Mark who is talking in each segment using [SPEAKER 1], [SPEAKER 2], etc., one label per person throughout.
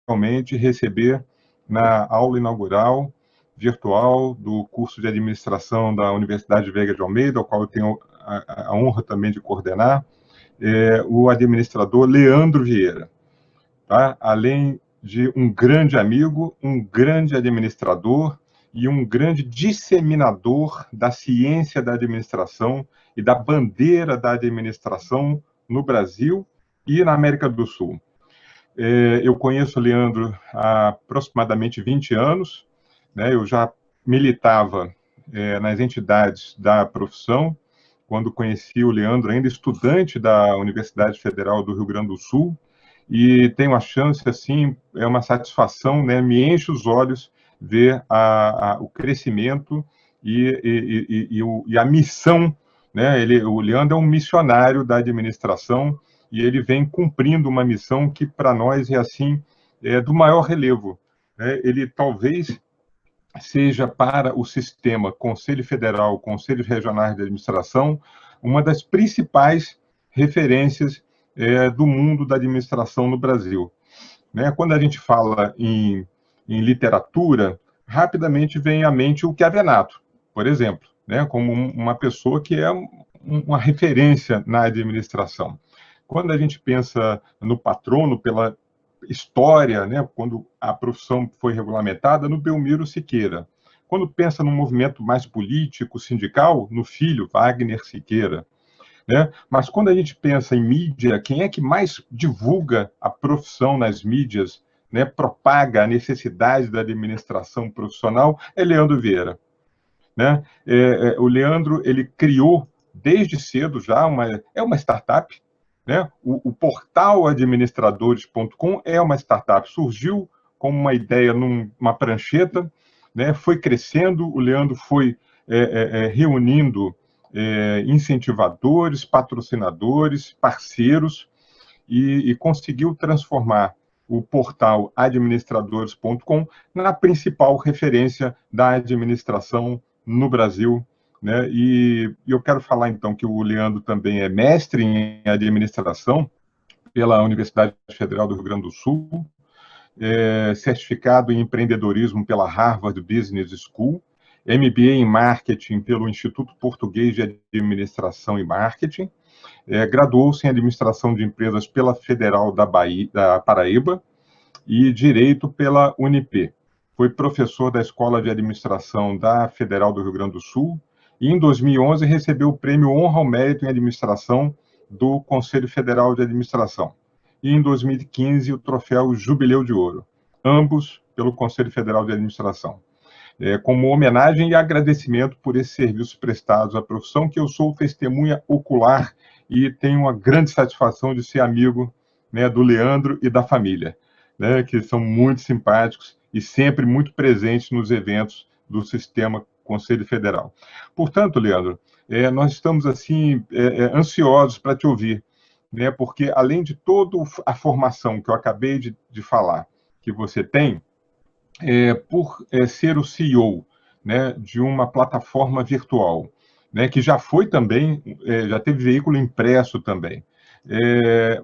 [SPEAKER 1] realmente receber na aula inaugural virtual do curso de administração da Universidade Veiga de Almeida, ao qual eu tenho a honra também de coordenar, o administrador Leandro Vieira, tá? Além de um grande amigo, um grande administrador e um grande disseminador da ciência da administração e da bandeira da administração no Brasil e na América do Sul. Eu conheço o Leandro há aproximadamente 20 anos, né? Eu já militava nas entidades da profissão, quando conheci o Leandro, ainda estudante da Universidade Federal do Rio Grande do Sul, e tenho a chance, assim, é uma satisfação, né? Me enche os olhos ver o crescimento e a missão, né? O Leandro é um missionário da administração e ele vem cumprindo uma missão que, para nós, é assim, do maior relevo, né? Ele talvez seja para o sistema Conselho Federal, Conselhos Regionais de Administração, uma das principais referências do mundo da administração no Brasil. Né? Quando a gente fala em literatura, rapidamente vem à mente o Chiavenato, por exemplo, né? Como uma pessoa que é uma referência na administração. Quando a gente pensa no patrono pela história, né, quando a profissão foi regulamentada, no Belmiro Siqueira. Quando pensa num movimento mais político, sindical, no filho, Wagner Siqueira. Né? Mas quando a gente pensa em mídia, quem é que mais divulga a profissão nas mídias, né, propaga a necessidade da administração profissional, é Leandro Vieira. Né? O Leandro, ele criou desde cedo já uma startup, né? O portal administradores.com é uma startup, surgiu como uma ideia numa prancheta, né? Foi crescendo, o Leandro foi reunindo incentivadores, patrocinadores, parceiros, e conseguiu transformar o portal administradores.com na principal referência da administração no Brasil, né? E eu quero falar, então, que o Leandro também é mestre em administração pela Universidade Federal do Rio Grande do Sul, certificado em empreendedorismo pela Harvard Business School, MBA em marketing pelo Instituto Português de Administração e Marketing, graduou-se em administração de empresas pela Federal da Paraíba e direito pela Unip. Foi professor da Escola de Administração da Federal do Rio Grande do Sul e, em 2011, recebeu o Prêmio Honra ao Mérito em Administração do Conselho Federal de Administração. E, em 2015, o troféu Jubileu de Ouro, ambos pelo Conselho Federal de Administração. Como homenagem e agradecimento por esses serviços prestados à profissão, que eu sou testemunha ocular e tenho uma grande satisfação de ser amigo, né, do Leandro e da família, né, que são muito simpáticos e sempre muito presentes nos eventos do sistema Conselho Federal. Portanto, Leandro, nós estamos assim ansiosos para te ouvir, né, porque além de toda a formação que eu acabei de falar que você tem, por ser o CEO, né, de uma plataforma virtual, né, que já foi também, já teve veículo impresso também.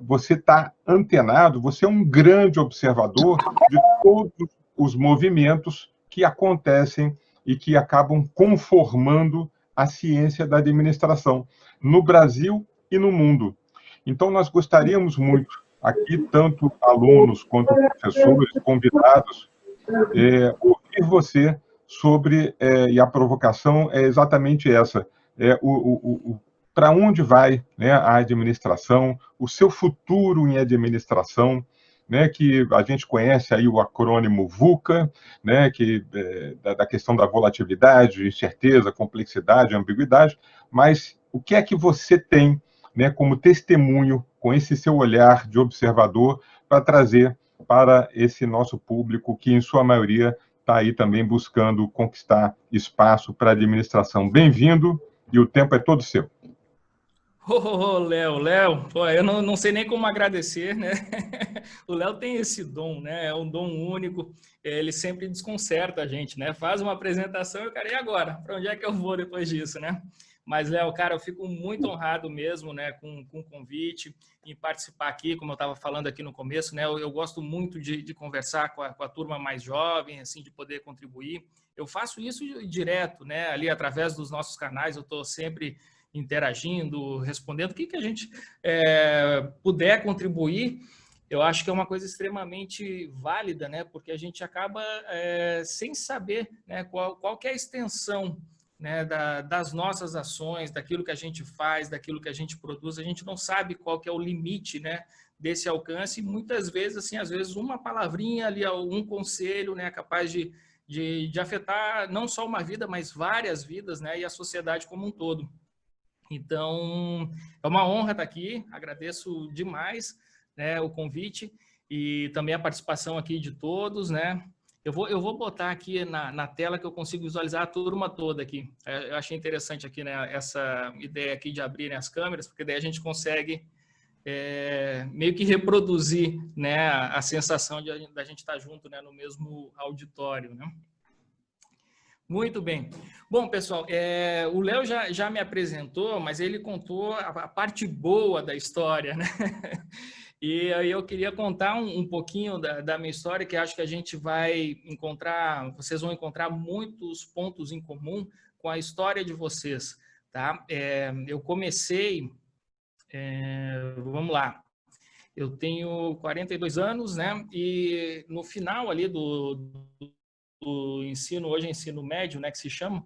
[SPEAKER 1] Você está antenado, você é um grande observador de todos os movimentos que acontecem e que acabam conformando a ciência da administração no Brasil e no mundo. Então, nós gostaríamos muito, aqui, tanto alunos quanto professores, convidados, ouvir você sobre, e a provocação é exatamente essa, para onde vai, né, a administração, o seu futuro em administração, né, que a gente conhece aí o acrônimo VUCA, né, que, da questão da volatilidade, incerteza, complexidade, ambiguidade, mas o que é que você tem, né, como testemunho, com esse seu olhar de observador, para trazer para esse nosso público, que em sua maioria está aí também buscando conquistar espaço para a administração. Bem-vindo, e o tempo é todo seu.
[SPEAKER 2] Léo, eu não sei nem como agradecer, né? O Léo tem esse dom, né? É um dom único, ele sempre desconcerta a gente, né? Faz uma apresentação e o cara, e agora? Para onde é que eu vou depois disso, né? Mas, Léo, cara, eu fico muito honrado mesmo, né, com o convite, em participar aqui, como eu estava falando aqui no começo, né, eu gosto muito de conversar com a turma mais jovem, assim, de poder contribuir. Eu faço isso direto, né, ali através dos nossos canais, eu estou sempre interagindo, respondendo. O que a gente puder contribuir, eu acho que é uma coisa extremamente válida, né, porque a gente acaba sem saber, né, qual que é a extensão, né, das nossas ações, daquilo que a gente faz, daquilo que a gente produz, a gente não sabe qual que é o limite, né, desse alcance, e muitas vezes, assim, às vezes uma palavrinha ali, um conselho, né, é capaz de afetar não só uma vida, mas várias vidas, né, e a sociedade como um todo. Então, é uma honra estar aqui, agradeço demais, né, o convite e também a participação aqui de todos, né. Eu vou botar aqui na tela que eu consigo visualizar a turma toda aqui. Eu achei interessante aqui, né, essa ideia aqui de abrirem as câmeras, porque daí a gente consegue meio que reproduzir, né, a sensação da gente estar junto, né, no mesmo auditório, né. Muito bem. Bom, pessoal, o Léo já me apresentou, mas ele contou a parte boa da história, né? E aí eu queria contar um pouquinho da minha história, que acho que a gente vai encontrar, vocês vão encontrar muitos pontos em comum com a história de vocês, tá? Eu comecei, vamos lá, eu tenho 42 anos, né? E no final ali do ensino, hoje é ensino médio, né, que se chama,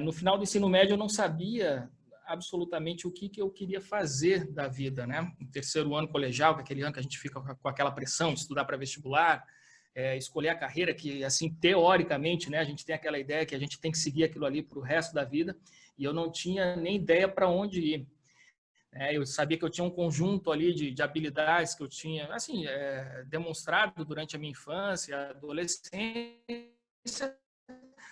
[SPEAKER 2] no final do ensino médio eu não sabia absolutamente o que eu queria fazer da vida, né? No terceiro ano colegial, que é aquele ano que a gente fica com aquela pressão de estudar para vestibular, escolher a carreira que, assim, teoricamente, né, a gente tem aquela ideia que a gente tem que seguir aquilo ali para o resto da vida, e eu não tinha nem ideia para onde ir. Eu sabia que eu tinha um conjunto ali de habilidades que eu tinha, assim, demonstrado durante a minha infância, adolescência,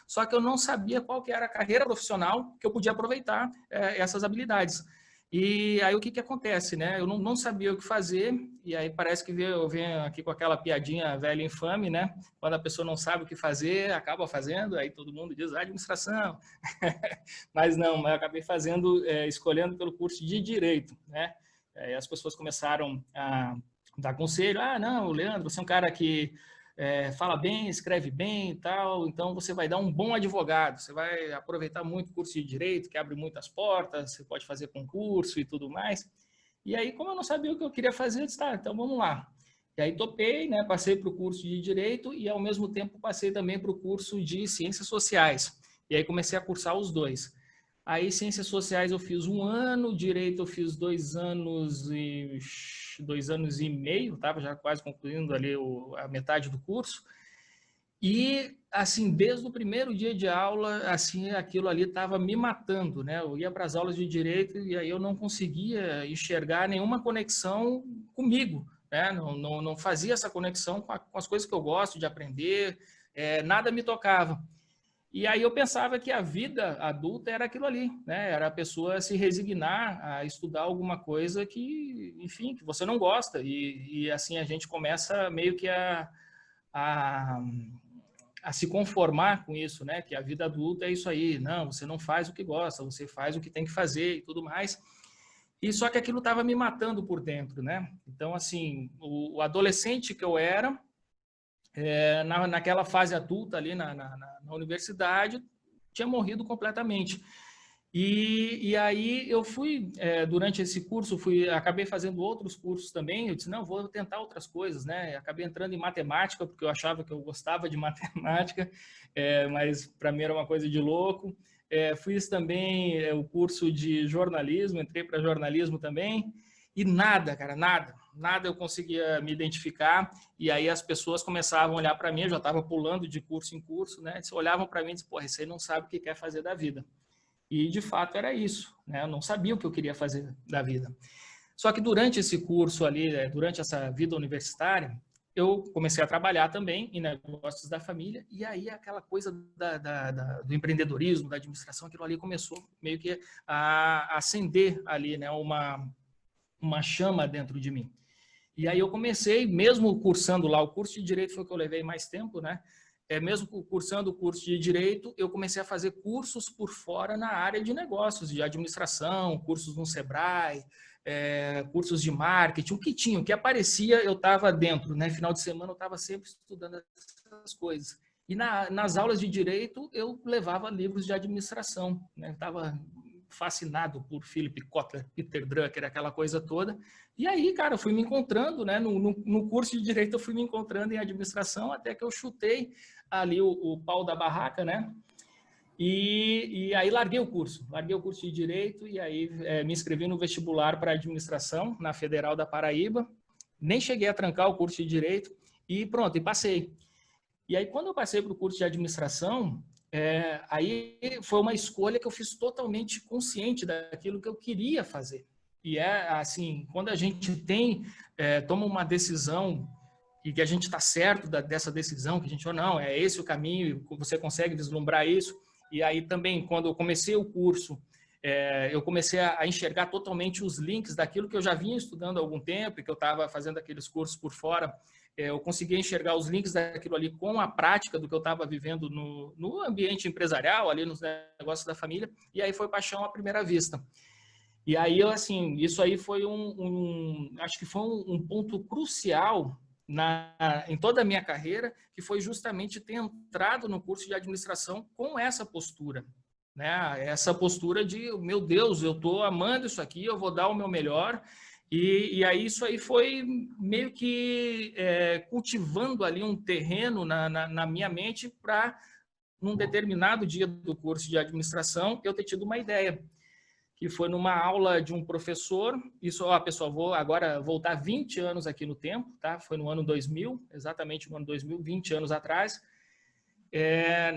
[SPEAKER 2] só que eu não sabia qual que era a carreira profissional que eu podia aproveitar essas habilidades. E aí o que acontece, né? Eu não sabia o que fazer, e aí parece que eu venho aqui com aquela piadinha velha e infame, né? Quando a pessoa não sabe o que fazer, acaba fazendo, aí todo mundo diz administração. Mas não, eu acabei escolhendo pelo curso de Direito, né? Aí as pessoas começaram a dar conselho, não, Leandro, você é um cara que fala bem, escreve bem e tal, então você vai dar um bom advogado, você vai aproveitar muito o curso de Direito, que abre muitas portas, você pode fazer concurso e tudo mais. E aí, como eu não sabia o que eu queria fazer, eu disse, tá, então vamos lá. E aí topei, né, passei para o curso de Direito e, ao mesmo tempo, passei também para o curso de Ciências Sociais. E aí comecei a cursar os dois. Aí, Ciências Sociais eu fiz 1 ano, Direito eu fiz 2 anos e 2 anos e meio, estava já quase concluindo ali a metade do curso. E, assim, desde o primeiro dia de aula, assim, aquilo ali estava me matando, né? Eu ia para as aulas de Direito e aí eu não conseguia enxergar nenhuma conexão comigo, né? Não fazia essa conexão com as coisas que eu gosto de aprender, nada me tocava. E aí eu pensava que a vida adulta era aquilo ali, né? Era a pessoa se resignar a estudar alguma coisa que, enfim, que você não gosta. E assim a gente começa meio que a se conformar com isso, né? Que a vida adulta é isso aí. Não, você não faz o que gosta, você faz o que tem que fazer e tudo mais. E só que aquilo estava me matando por dentro, né? Então, assim, o adolescente que eu era, naquela fase adulta ali na universidade, tinha morrido completamente. E aí eu fui, durante esse curso, acabei fazendo outros cursos também, eu disse, não, vou tentar outras coisas, né? Acabei entrando em matemática, porque eu achava que eu gostava de matemática, mas para mim era uma coisa de louco. Fiz também o curso de jornalismo, entrei para jornalismo também, e nada, cara, nada eu conseguia me identificar, e aí as pessoas começavam a olhar para mim, eu já estava pulando de curso em curso, né? Eles olhavam para mim e diziam, porra, esse aí não sabe o que quer fazer da vida. E, de fato, era isso, né? Eu não sabia o que eu queria fazer da vida. Só que durante esse curso ali, durante essa vida universitária, eu comecei a trabalhar também em negócios da família, e aí aquela coisa do empreendedorismo, da administração, aquilo ali começou meio que a acender ali, né, uma chama dentro de mim. E aí eu comecei, mesmo cursando lá, o curso de Direito foi o que eu levei mais tempo, né? mesmo cursando o curso de Direito, eu comecei a fazer cursos por fora na área de negócios, de administração, cursos no Sebrae, cursos de marketing, o que aparecia, eu estava dentro, né? Final de semana eu estava sempre estudando essas coisas. E nas aulas de Direito, eu levava livros de administração, né? Eu estava fascinado por Philip Kotler, Peter Drucker, aquela coisa toda. E aí, cara, eu fui me encontrando, né? No curso de Direito, eu fui me encontrando em administração, até que eu chutei ali o pau da barraca, né? E aí larguei o curso de Direito e aí me inscrevi no vestibular para administração na Federal da Paraíba. Nem cheguei a trancar o curso de Direito e pronto, e passei. E aí, quando eu passei para o curso de administração, aí foi uma escolha que eu fiz totalmente consciente daquilo que eu queria fazer. E assim, quando a gente toma uma decisão e que a gente está certo dessa decisão, que a gente ou não, é esse o caminho, você consegue vislumbrar isso. E aí também, quando eu comecei o curso, eu comecei a enxergar totalmente os links daquilo que eu já vinha estudando há algum tempo e que eu estava fazendo aqueles cursos por fora. Eu consegui enxergar os links daquilo ali com a prática do que eu estava vivendo no ambiente empresarial, ali nos negócios da família, e aí foi paixão à primeira vista. E aí, assim, isso aí foi acho que foi um ponto crucial em toda a minha carreira, que foi justamente ter entrado no curso de administração com essa postura, né? Essa postura de, meu Deus, eu estou amando isso aqui, eu vou dar o meu melhor. E aí isso aí foi meio que cultivando ali um terreno na minha mente para, num determinado dia do curso de administração, eu ter tido uma ideia, que foi numa aula de um professor. Isso, pessoal, vou agora voltar 20 anos aqui no tempo, tá? Foi no ano 2000, exatamente no ano 2000, 20 anos atrás.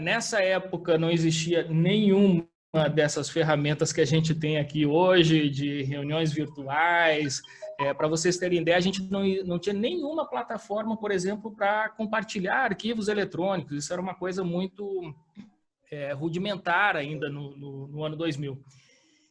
[SPEAKER 2] Nessa época não existia nenhuma dessas ferramentas que a gente tem aqui hoje, de reuniões virtuais. Para vocês terem ideia, a gente não tinha nenhuma plataforma, por exemplo, para compartilhar arquivos eletrônicos. Isso era uma coisa muito rudimentar ainda no ano 2000.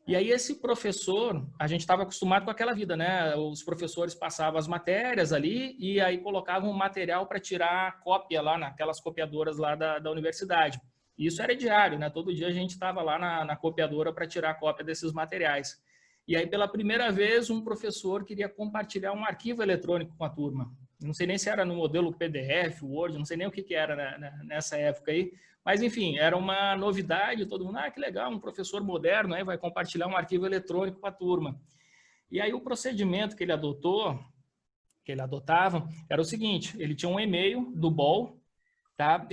[SPEAKER 2] E aí esse professor, a gente estava acostumado com aquela vida, né? Os professores passavam as matérias ali e aí colocavam um material para tirar cópia lá naquelas copiadoras lá da universidade. E isso era diário, né? Todo dia a gente estava lá na copiadora para tirar cópia desses materiais. E aí, pela primeira vez, um professor queria compartilhar um arquivo eletrônico com a turma. Não sei nem se era no modelo PDF, Word, não sei nem o que era nessa época aí. Mas, enfim, era uma novidade, todo mundo, que legal, um professor moderno aí vai compartilhar um arquivo eletrônico com a turma. E aí o procedimento que ele adotava, era o seguinte, ele tinha um e-mail do BOL, tá?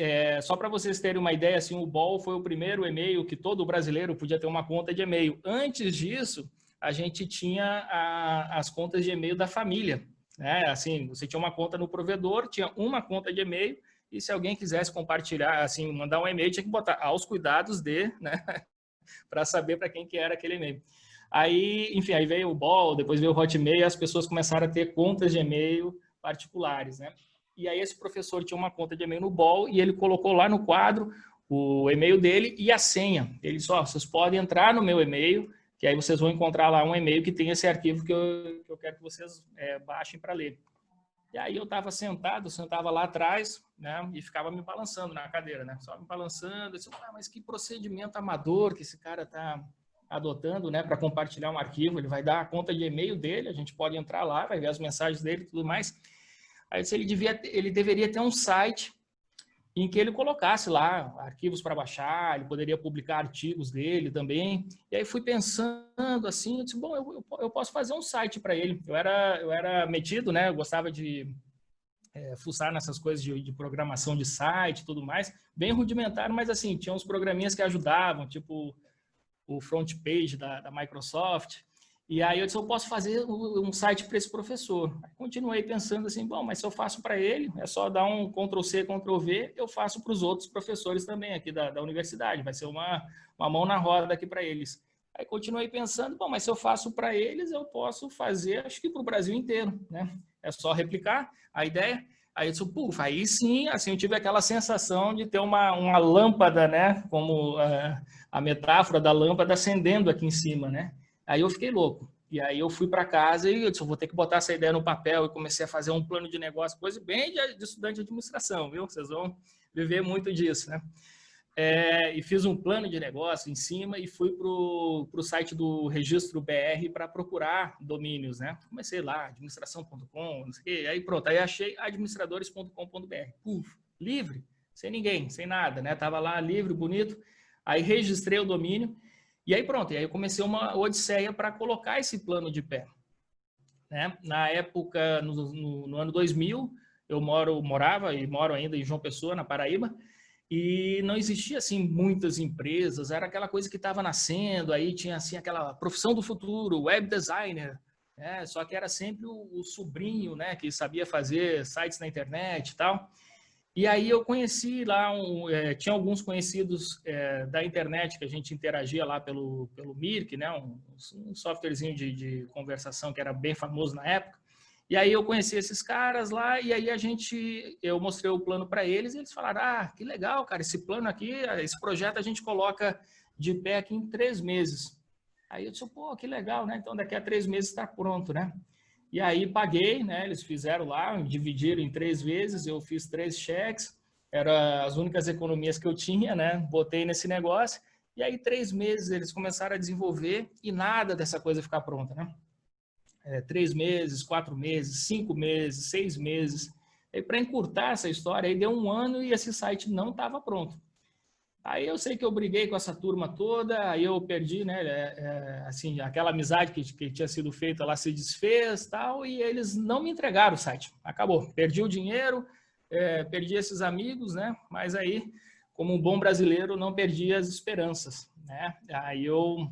[SPEAKER 2] Só para vocês terem uma ideia, assim, o BOL foi o primeiro e-mail que todo brasileiro podia ter uma conta de e-mail. Antes disso, a gente tinha as contas de e-mail da família, né? Assim, você tinha uma conta no provedor, tinha uma conta de e-mail, e se alguém quisesse compartilhar, assim, mandar um e-mail, tinha que botar aos cuidados de, né, para saber para quem que era aquele e-mail. Aí, enfim, aí veio o BOL, depois veio o Hotmail, e as pessoas começaram a ter contas de e-mail particulares, né? E aí esse professor tinha uma conta de e-mail no BOL e ele colocou lá no quadro o e-mail dele e a senha. Ele disse, vocês podem entrar no meu e-mail, que aí vocês vão encontrar lá um e-mail que tem esse arquivo que eu quero que vocês baixem para ler. E aí eu estava sentava lá atrás, né, e ficava me balançando na cadeira, né, só me balançando. Eu disse, mas que procedimento amador que esse cara está adotando, né, para compartilhar um arquivo. Ele vai dar a conta de e-mail dele, a gente pode entrar lá, vai ver as mensagens dele e tudo mais. Aí eu disse, ele deveria ter um site em que ele colocasse lá arquivos para baixar, ele poderia publicar artigos dele também. E aí fui pensando assim, eu disse, bom, eu posso fazer um site para ele. Eu era metido, né? Eu gostava de fuçar nessas coisas de programação de site e tudo mais, bem rudimentar, mas assim, tinha uns programinhas que ajudavam, tipo o front page da Microsoft. E aí eu disse, eu posso fazer um site para esse professor. Aí continuei pensando assim, bom, mas se eu faço para ele, é só dar um Ctrl+C, Ctrl+V, eu faço para os outros professores também aqui da universidade. Vai ser uma mão na roda aqui para eles. Aí continuei pensando, bom, mas se eu faço para eles, eu posso fazer, acho que para o Brasil inteiro, né? É só replicar a ideia. Aí eu disse, puf, aí sim, assim, eu tive aquela sensação de ter uma lâmpada, né? Como a metáfora da lâmpada acendendo aqui em cima, né? Aí eu fiquei louco. E aí eu fui para casa e eu disse, eu vou ter que botar essa ideia no papel e comecei a fazer um plano de negócio, coisa bem de estudante de administração, viu? Vocês vão viver muito disso, né? E fiz um plano de negócio em cima e fui para o site do Registro BR para procurar domínios, né? Comecei lá, administração.com, não sei o quê, aí pronto, aí achei administradores.com.br. Livre, sem ninguém, sem nada, né? Tava lá livre, bonito, aí registrei o domínio e aí pronto, e aí eu comecei uma odisseia para colocar esse plano de pé, né? Na época, no ano 2000, eu morava e moro ainda em João Pessoa, na Paraíba, e não existia assim muitas empresas, era aquela coisa que estava nascendo, aí tinha assim aquela profissão do futuro, web designer, né? Só que era sempre o sobrinho, né, que sabia fazer sites na internet e tal. E aí eu conheci lá, tinha alguns conhecidos da internet que a gente interagia lá pelo Mirk, né, um softwarezinho de conversação que era bem famoso na época. E aí eu conheci esses caras lá e aí eu mostrei o plano para eles e eles falaram, que legal, cara, esse plano aqui, esse projeto a gente coloca de pé aqui em 3 meses. Aí eu disse, pô, que legal, né? Então daqui a 3 meses está pronto, né? E aí paguei, né? Eles fizeram lá, dividiram em 3 vezes, eu fiz 3 cheques, eram as únicas economias que eu tinha, né? Botei nesse negócio e aí 3 meses eles começaram a desenvolver e nada dessa coisa ficar pronta, né? 3 meses, 4 meses, 5 meses, 6 meses. Para encurtar essa história, aí deu 1 ano e esse site não estava pronto. Aí eu sei que eu briguei com essa turma toda, aí eu perdi, né, assim, aquela amizade que tinha sido feita lá se desfez, tal, e eles não me entregaram o site. Acabou. Perdi o dinheiro, perdi esses amigos, né? Mas aí, como um bom brasileiro, não perdi as esperanças, né? Aí eu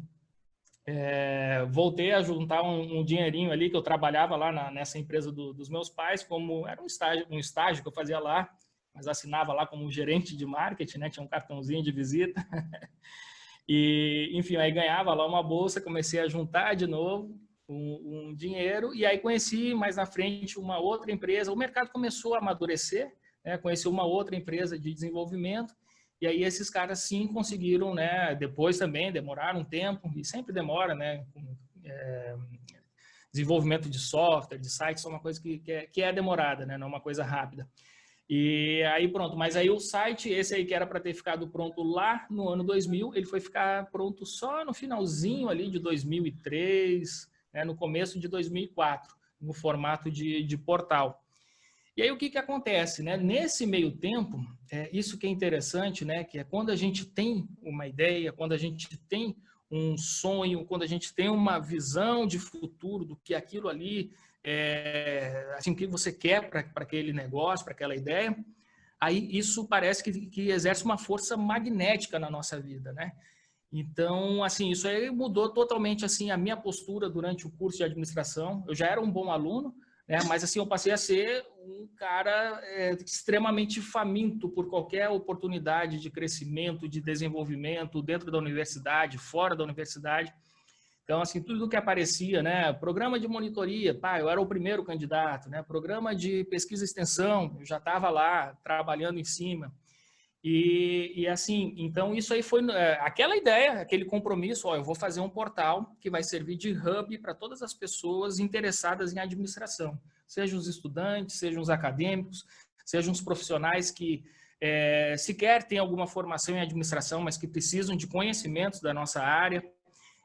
[SPEAKER 2] voltei a juntar um dinheirinho ali que eu trabalhava lá nessa empresa dos meus pais, como era um estágio que eu fazia lá, mas assinava lá como gerente de marketing, né? Tinha um cartãozinho de visita. E, enfim, aí ganhava lá uma bolsa, comecei a juntar de novo um dinheiro e aí conheci mais na frente uma outra empresa. O mercado começou a amadurecer, né? Conheci uma outra empresa de desenvolvimento e aí esses caras sim conseguiram, né? Depois também demoraram um tempo e sempre demora, né? Desenvolvimento de software, de sites, é uma coisa que é demorada, né? Não é uma coisa rápida. E aí pronto, mas aí o site, esse aí que era para ter ficado pronto lá no ano 2000, ele foi ficar pronto só no finalzinho ali de 2003, né, no começo de 2004, no formato de portal. E aí o que acontece, né? Nesse meio tempo, isso que é interessante, né? Que é quando a gente tem uma ideia, quando a gente tem um sonho, quando a gente tem uma visão de futuro do que aquilo ali assim, o que você quer para aquele negócio, para aquela ideia, aí isso parece que exerce uma força magnética na nossa vida, né? Então, assim, isso aí mudou totalmente, assim, a minha postura durante o curso de administração. Eu já era um bom aluno, né? Mas, assim, eu passei a ser um cara extremamente faminto por qualquer oportunidade de crescimento, de desenvolvimento dentro da universidade, fora da universidade. Então, assim, tudo que aparecia, né? Programa de monitoria, eu era o primeiro candidato, né? Programa de pesquisa e extensão, eu já estava lá trabalhando em cima. E assim, então isso aí foi aquela ideia, aquele compromisso, eu vou fazer um portal que vai servir de hub para todas as pessoas interessadas em administração, sejam os estudantes, sejam os acadêmicos, sejam os profissionais que sequer têm alguma formação em administração, mas que precisam de conhecimentos da nossa área.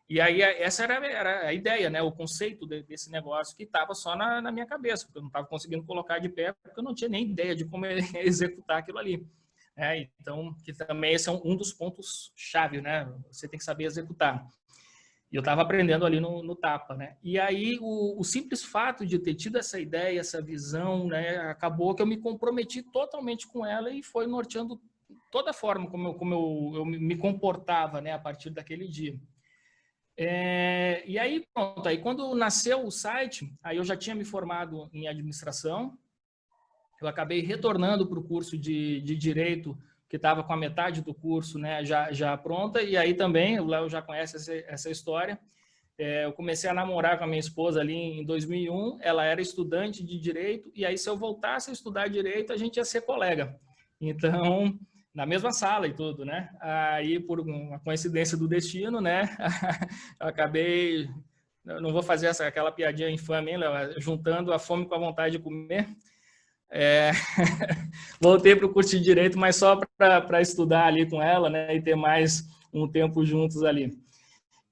[SPEAKER 2] E aí essa era a ideia, né? O conceito desse negócio que estava só na minha cabeça, porque eu não estava conseguindo colocar de pé, porque eu não tinha nem ideia de como executar aquilo ali. Então, que também esse é um dos pontos-chave, né? Você tem que saber executar. E eu estava aprendendo ali no tapa, né? E aí o simples fato de ter tido essa ideia, essa visão, né? Acabou que eu me comprometi totalmente com ela e foi norteando toda a forma como eu me comportava, né? A partir daquele dia. E aí, pronto, aí quando nasceu o site, aí eu já tinha me formado em administração, eu acabei retornando para o curso de Direito, que estava com a metade do curso, né, já pronta, e aí também, o Léo já conhece essa história, eu comecei a namorar com a minha esposa ali em 2001, ela era estudante de Direito, e aí se eu voltasse a estudar Direito, a gente ia ser colega. Então, na mesma sala e tudo, né? Aí, por uma coincidência do destino, né? Eu acabei, não vou fazer aquela piadinha infame, hein, Léo? Juntando a fome com a vontade de comer. voltei para o curso de Direito, mas só para estudar ali com ela, né, e ter mais um tempo juntos ali.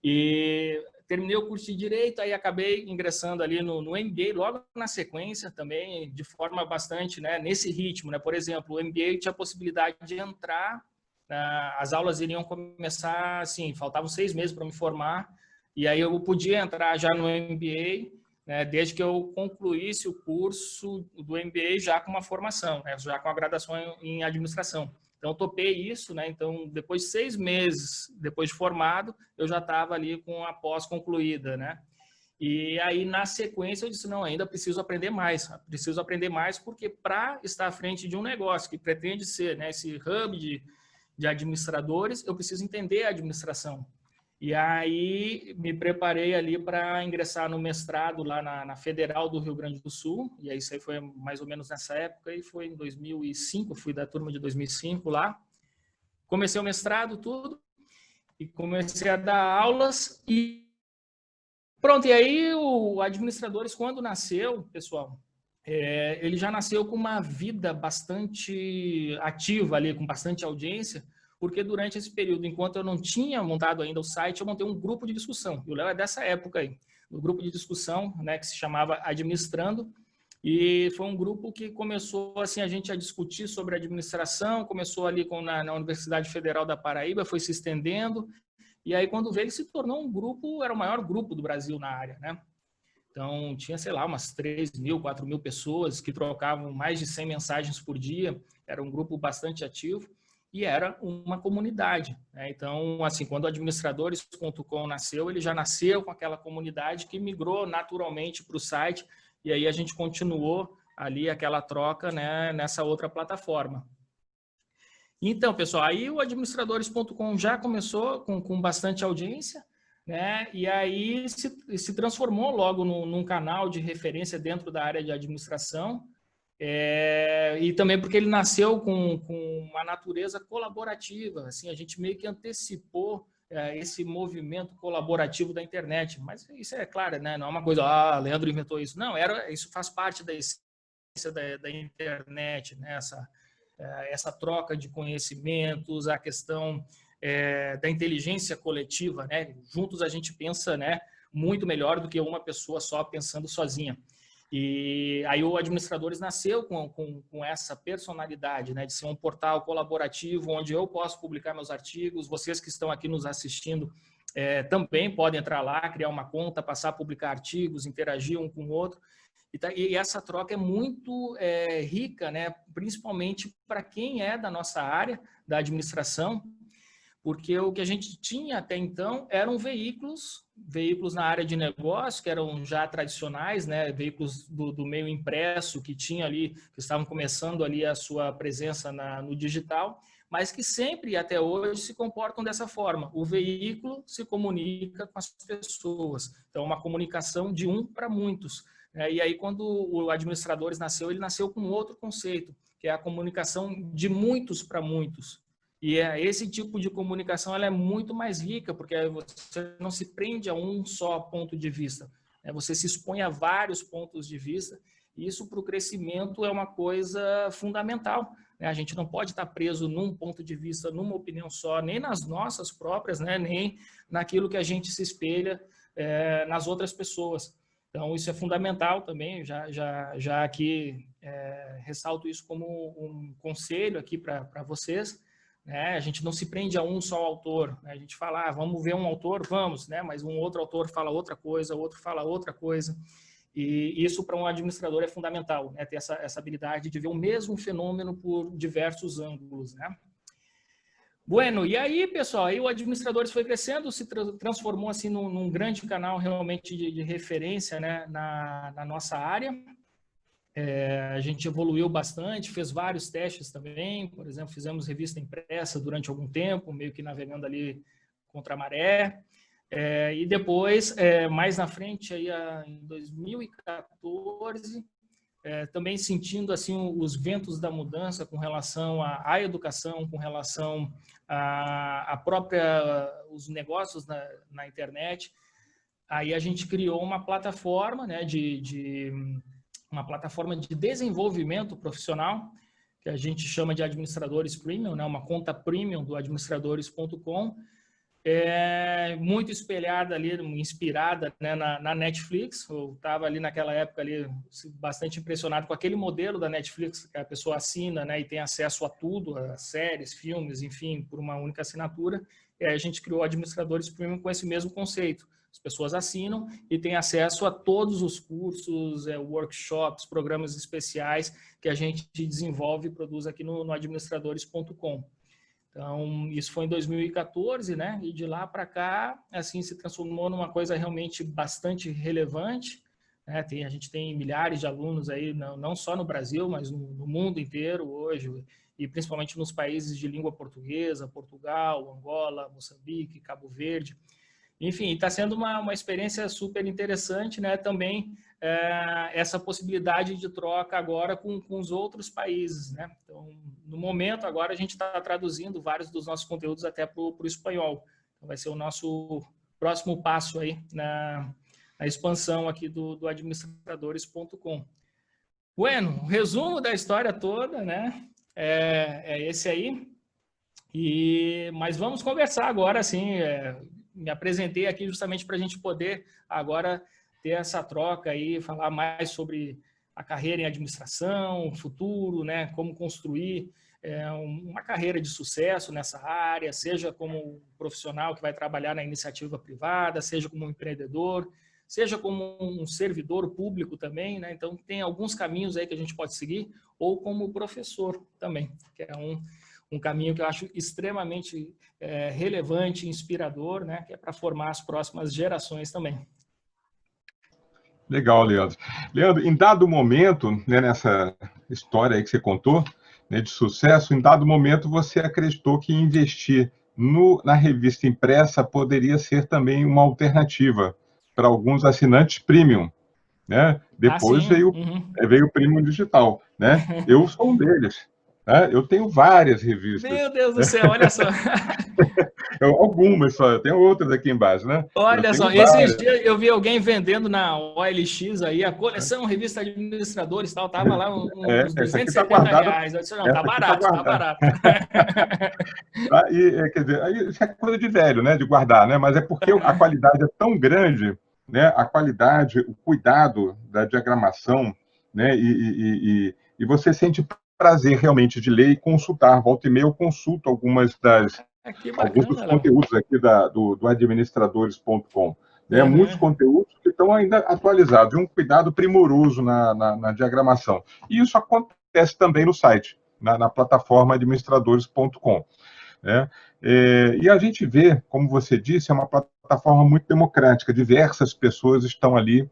[SPEAKER 2] E terminei o curso de Direito, aí acabei ingressando ali no MBA, logo na sequência também, de forma bastante, né, nesse ritmo, né? Por exemplo, o MBA tinha a possibilidade de entrar, as aulas iriam começar, assim, faltavam 6 meses para me formar, e aí eu podia entrar já no MBA, né, desde que eu concluísse o curso do MBA já com uma formação, né, já com a graduação em administração. Então, eu topei isso, né? Então, depois de 6 meses, depois de formado, eu já estava ali com a pós concluída, né? E aí, na sequência, eu disse, não, ainda preciso aprender mais, porque para estar à frente de um negócio que pretende ser, né, esse hub de administradores, eu preciso entender a administração. E aí me preparei ali para ingressar no mestrado lá na Federal do Rio Grande do Sul, e aí isso aí foi mais ou menos nessa época, e foi em 2005, fui da turma de 2005 lá. Comecei o mestrado, tudo, e comecei a dar aulas, e pronto, e aí o Administradores, quando nasceu, pessoal, ele já nasceu com uma vida bastante ativa ali, com bastante audiência, porque durante esse período, enquanto eu não tinha montado ainda o site, eu montei um grupo de discussão. E o Léo é dessa época aí, um grupo de discussão, né, que se chamava Administrando, e foi um grupo que começou assim a gente a discutir sobre administração, começou ali na Universidade Federal da Paraíba, foi se estendendo, e aí quando veio ele se tornou um grupo, era o maior grupo do Brasil na área, né? Então, tinha, sei lá, umas 3.000, 4.000 pessoas que trocavam mais de 100 mensagens por dia. Era um grupo bastante ativo e era uma comunidade, né? Então, assim, quando o administradores.com nasceu, ele já nasceu com aquela comunidade que migrou naturalmente para o site e aí a gente continuou ali aquela troca, né, nessa outra plataforma. Então, pessoal, aí o administradores.com já começou com bastante audiência, né? E aí se transformou logo num canal de referência dentro da área de administração, e também porque ele nasceu com uma natureza colaborativa, assim, a gente meio que antecipou esse movimento colaborativo da internet, mas isso é claro, né? Não é uma coisa, Leandro inventou isso, não, isso faz parte da essência da internet, né? Essa troca de conhecimentos, a questão da inteligência coletiva, né? Juntos a gente pensa, né, muito melhor do que uma pessoa só pensando sozinha. E aí o Administradores nasceu com essa personalidade, né, de ser um portal colaborativo onde eu posso publicar meus artigos, vocês que estão aqui nos assistindo também podem entrar lá, criar uma conta, passar a publicar artigos, interagir um com o outro. E essa troca é muito rica, né, principalmente para quem é da nossa área, da administração, porque o que a gente tinha até então eram veículos na área de negócio, que eram já tradicionais, né, veículos do meio impresso, que tinha ali, que estavam começando ali a sua presença no digital, mas que sempre, até hoje, se comportam dessa forma. O veículo se comunica com as pessoas. Então, uma comunicação de um para muitos. E aí, quando o Administradores nasceu, ele nasceu com outro conceito, que é a comunicação de muitos para muitos. E esse tipo de comunicação ela é muito mais rica, porque você não se prende a um só ponto de vista. Você se expõe a vários pontos de vista, e isso para o crescimento é uma coisa fundamental. A gente não pode estar preso num ponto de vista, numa opinião só, nem nas nossas próprias, nem naquilo que a gente se espelha nas outras pessoas. Então, isso é fundamental também, já aqui ressalto isso como um conselho aqui para vocês. A gente não se prende a um só autor, né? A gente fala, vamos ver um autor, vamos, né? Mas um outro autor fala outra coisa, outro fala outra coisa. E isso para um administrador é fundamental, né? Ter essa habilidade de ver o mesmo fenômeno por diversos ângulos, né? Bueno, e aí, pessoal, aí o Administradores foi crescendo, se transformou assim num grande canal realmente de referência, né, na nossa área. A gente evoluiu bastante, fez vários testes também, por exemplo, fizemos revista impressa durante algum tempo, meio que navegando ali contra a maré. E depois, mais na frente, aí, em 2014, também sentindo assim os ventos da mudança com relação à educação, com relação a os negócios na internet. Aí a gente criou uma plataforma, né, uma plataforma de desenvolvimento profissional, que a gente chama de Administradores Premium, né? Uma conta premium do administradores.com, muito espelhada ali, inspirada, né, na Netflix. Eu estava ali naquela época ali bastante impressionado com aquele modelo da Netflix, que a pessoa assina, né, e tem acesso a tudo, a séries, filmes, enfim, por uma única assinatura. E aí a gente criou Administradores Premium com esse mesmo conceito. As pessoas assinam e têm acesso a todos os cursos, workshops, programas especiais que a gente desenvolve e produz aqui no administradores.com. Então, isso foi em 2014, né? E de lá para cá, assim, se transformou numa coisa realmente bastante relevante, né? A gente tem milhares de alunos aí, não só no Brasil, mas no mundo inteiro hoje, e principalmente nos países de língua portuguesa, Portugal, Angola, Moçambique, Cabo Verde. Enfim, está sendo uma experiência super interessante, né? Também essa possibilidade de troca agora com os outros países, né? Então, no momento, agora a gente está traduzindo vários dos nossos conteúdos até para o espanhol. Então, vai ser o nosso próximo passo aí na expansão aqui do administradores.com. Bueno, o resumo da história toda, né? É esse aí. Mas vamos conversar agora, assim, me apresentei aqui justamente para a gente poder agora ter essa troca aí, falar mais sobre a carreira em administração, o futuro, né? Como construir uma carreira de sucesso nessa área, seja como profissional que vai trabalhar na iniciativa privada, seja como um empreendedor, seja como um servidor público também, né? Então, tem alguns caminhos aí que a gente pode seguir, ou como professor também, que é um caminho que eu acho extremamente relevante, inspirador, né? Que é para formar as próximas gerações também.
[SPEAKER 1] Legal, Leandro. Leandro, em dado momento, né, nessa história aí que você contou, né, de sucesso, em dado momento você acreditou que investir na revista impressa poderia ser também uma alternativa para alguns assinantes premium, né? Depois veio o premium digital, né? Eu sou um deles. Eu tenho várias revistas.
[SPEAKER 2] Meu Deus do céu, olha só.
[SPEAKER 1] Algumas só, eu tenho outras aqui embaixo, né?
[SPEAKER 2] Olha só, esses dias eu vi alguém vendendo na OLX aí, a coleção Revista Administradores, tal, tava lá uns R$270. Eu disse, não, tá barato, tá barato.
[SPEAKER 1] Quer dizer, isso é coisa de velho, né? De guardar, né? Mas é porque a qualidade é tão grande, né? A qualidade, o cuidado da diagramação, né? E você sente prazer realmente de ler e consultar. Volta e meia eu consulto alguns dos conteúdos aqui do administradores.com. Né? Muitos conteúdos que estão ainda atualizados, e um cuidado primoroso na diagramação. E isso acontece também no site, na plataforma administradores.com. Né? E a gente vê, como você disse, é uma plataforma muito democrática, diversas pessoas estão ali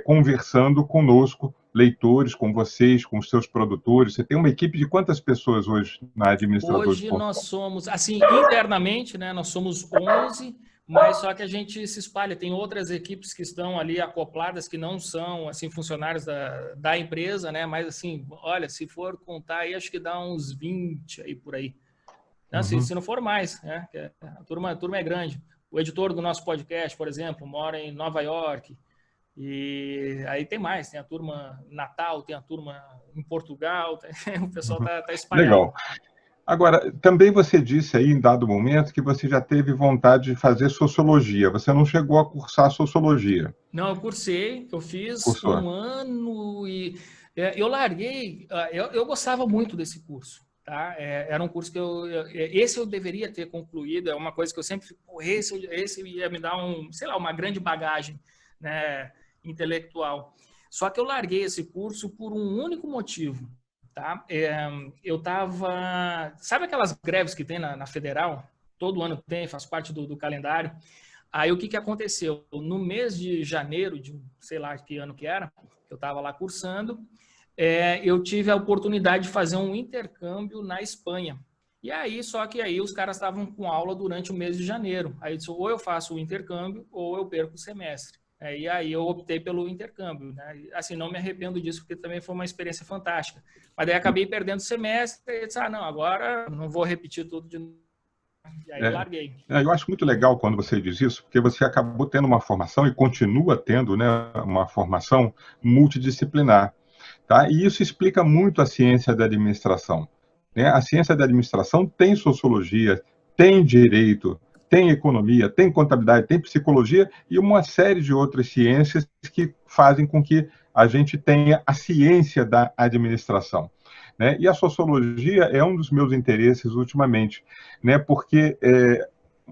[SPEAKER 1] conversando conosco, leitores, com vocês, com os seus produtores. Você tem uma equipe de quantas pessoas hoje na Administradores?
[SPEAKER 2] Hoje nós somos, assim, internamente, né, nós somos 11, mas só que a gente se espalha. Tem outras equipes que estão ali acopladas, que não são, assim, funcionários da empresa, né, mas, assim, olha, se for contar aí, acho que dá uns 20 aí por aí. Não, se não for mais, né, a turma é grande. O editor do nosso podcast, por exemplo, mora em Nova York. E aí tem mais, tem a turma Natal, tem a turma em Portugal, o pessoal está espalhado.
[SPEAKER 1] Legal. Agora, também você disse aí, em dado momento, que você já teve vontade de fazer sociologia. Você não chegou a cursar sociologia?
[SPEAKER 2] Não, eu cursei, eu fiz um ano e eu larguei. Eu gostava muito desse curso. Tá? Era um curso que esse eu deveria ter concluído, é uma coisa que eu sempre fico, esse ia me dar uma grande bagagem, né, intelectual. Só que eu larguei esse curso por um único motivo, tá? Eu estava... Sabe aquelas greves que tem na Federal? Todo ano tem, faz parte do calendário. Aí o que aconteceu? No mês de janeiro, de sei lá que ano que era, eu estava lá cursando, eu tive a oportunidade de fazer um intercâmbio na Espanha. E aí, só que aí os caras estavam com aula durante o mês de janeiro. Aí eu disse, ou eu faço o intercâmbio ou eu perco o semestre. E aí eu optei pelo intercâmbio, né? Assim, não me arrependo disso, porque também foi uma experiência fantástica. Mas daí acabei perdendo o semestre e disse, não, agora não vou repetir tudo de novo. E aí eu larguei.
[SPEAKER 1] Eu acho muito legal quando você diz isso, porque você acabou tendo uma formação e continua tendo, né, uma formação multidisciplinar. tá? E isso explica muito a ciência da administração, né? A ciência da administração tem sociologia, tem direito, tem economia, tem contabilidade, tem psicologia e uma série de outras ciências que fazem com que a gente tenha a ciência da administração, né? E a sociologia é um dos meus interesses ultimamente, né? Porque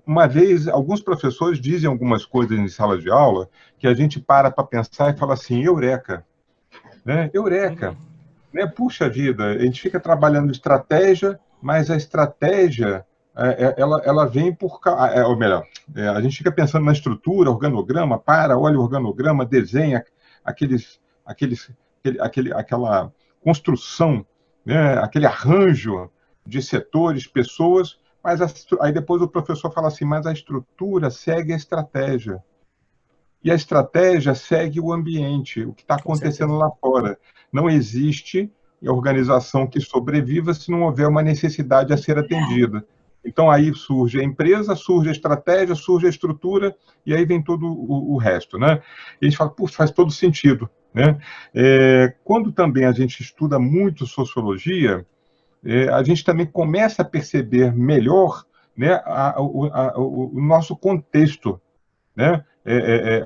[SPEAKER 1] uma vez alguns professores dizem algumas coisas em sala de aula que a gente para pensar e fala assim, eureka, né? Eureka, né? Puxa vida, a gente fica trabalhando estratégia, mas a estratégia ela vem ou melhor, a gente fica pensando na estrutura, organograma, olha o organograma, desenha aquela construção, né? Aquele arranjo de setores, pessoas, mas aí depois o professor fala assim, mas a estrutura segue a estratégia. E a estratégia segue o ambiente, o que está
[SPEAKER 2] Com
[SPEAKER 1] acontecendo
[SPEAKER 2] certeza.
[SPEAKER 1] lá fora. Não existe organização que sobreviva se não houver uma necessidade a ser atendida. Então, aí surge a empresa, surge a estratégia, surge a estrutura, e aí vem todo o resto, né? E a gente fala, puxa, faz todo sentido, né? Quando também a gente estuda muito sociologia, a gente também começa a perceber melhor, né, o nosso contexto, né?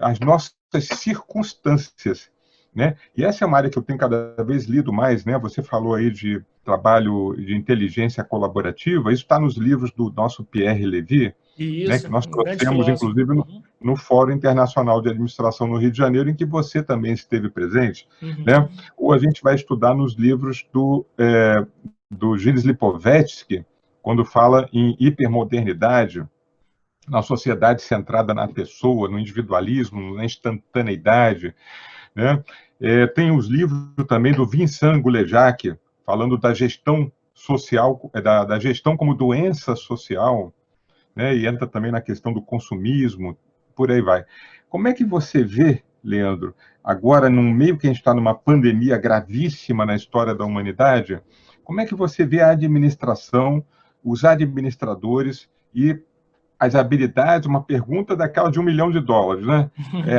[SPEAKER 1] As nossas circunstâncias, né? E essa é uma área que eu tenho cada vez lido mais, né? Você falou aí de trabalho de inteligência colaborativa, isso está nos livros do nosso Pierre Levy,
[SPEAKER 2] E
[SPEAKER 1] né? Que
[SPEAKER 2] isso,
[SPEAKER 1] nós
[SPEAKER 2] um grande
[SPEAKER 1] trouxemos,
[SPEAKER 2] filósofo.
[SPEAKER 1] inclusive, no Fórum Internacional de Administração no Rio de Janeiro, em que você também esteve presente, né?
[SPEAKER 2] Uhum.
[SPEAKER 1] Ou a gente vai estudar nos livros do Gilles Lipovetsky, quando fala em hipermodernidade, na sociedade centrada na pessoa, no individualismo, na instantaneidade, né? Tem os livros também do Vincent Goulejac, falando da gestão social, da gestão como doença social, né? E entra também na questão do consumismo, por aí vai. Como é que você vê, Leandro, agora, no meio que a gente está numa pandemia gravíssima na história da humanidade, como é que você vê a administração, os administradores e as habilidades, uma pergunta daquela de $1 milhão, né?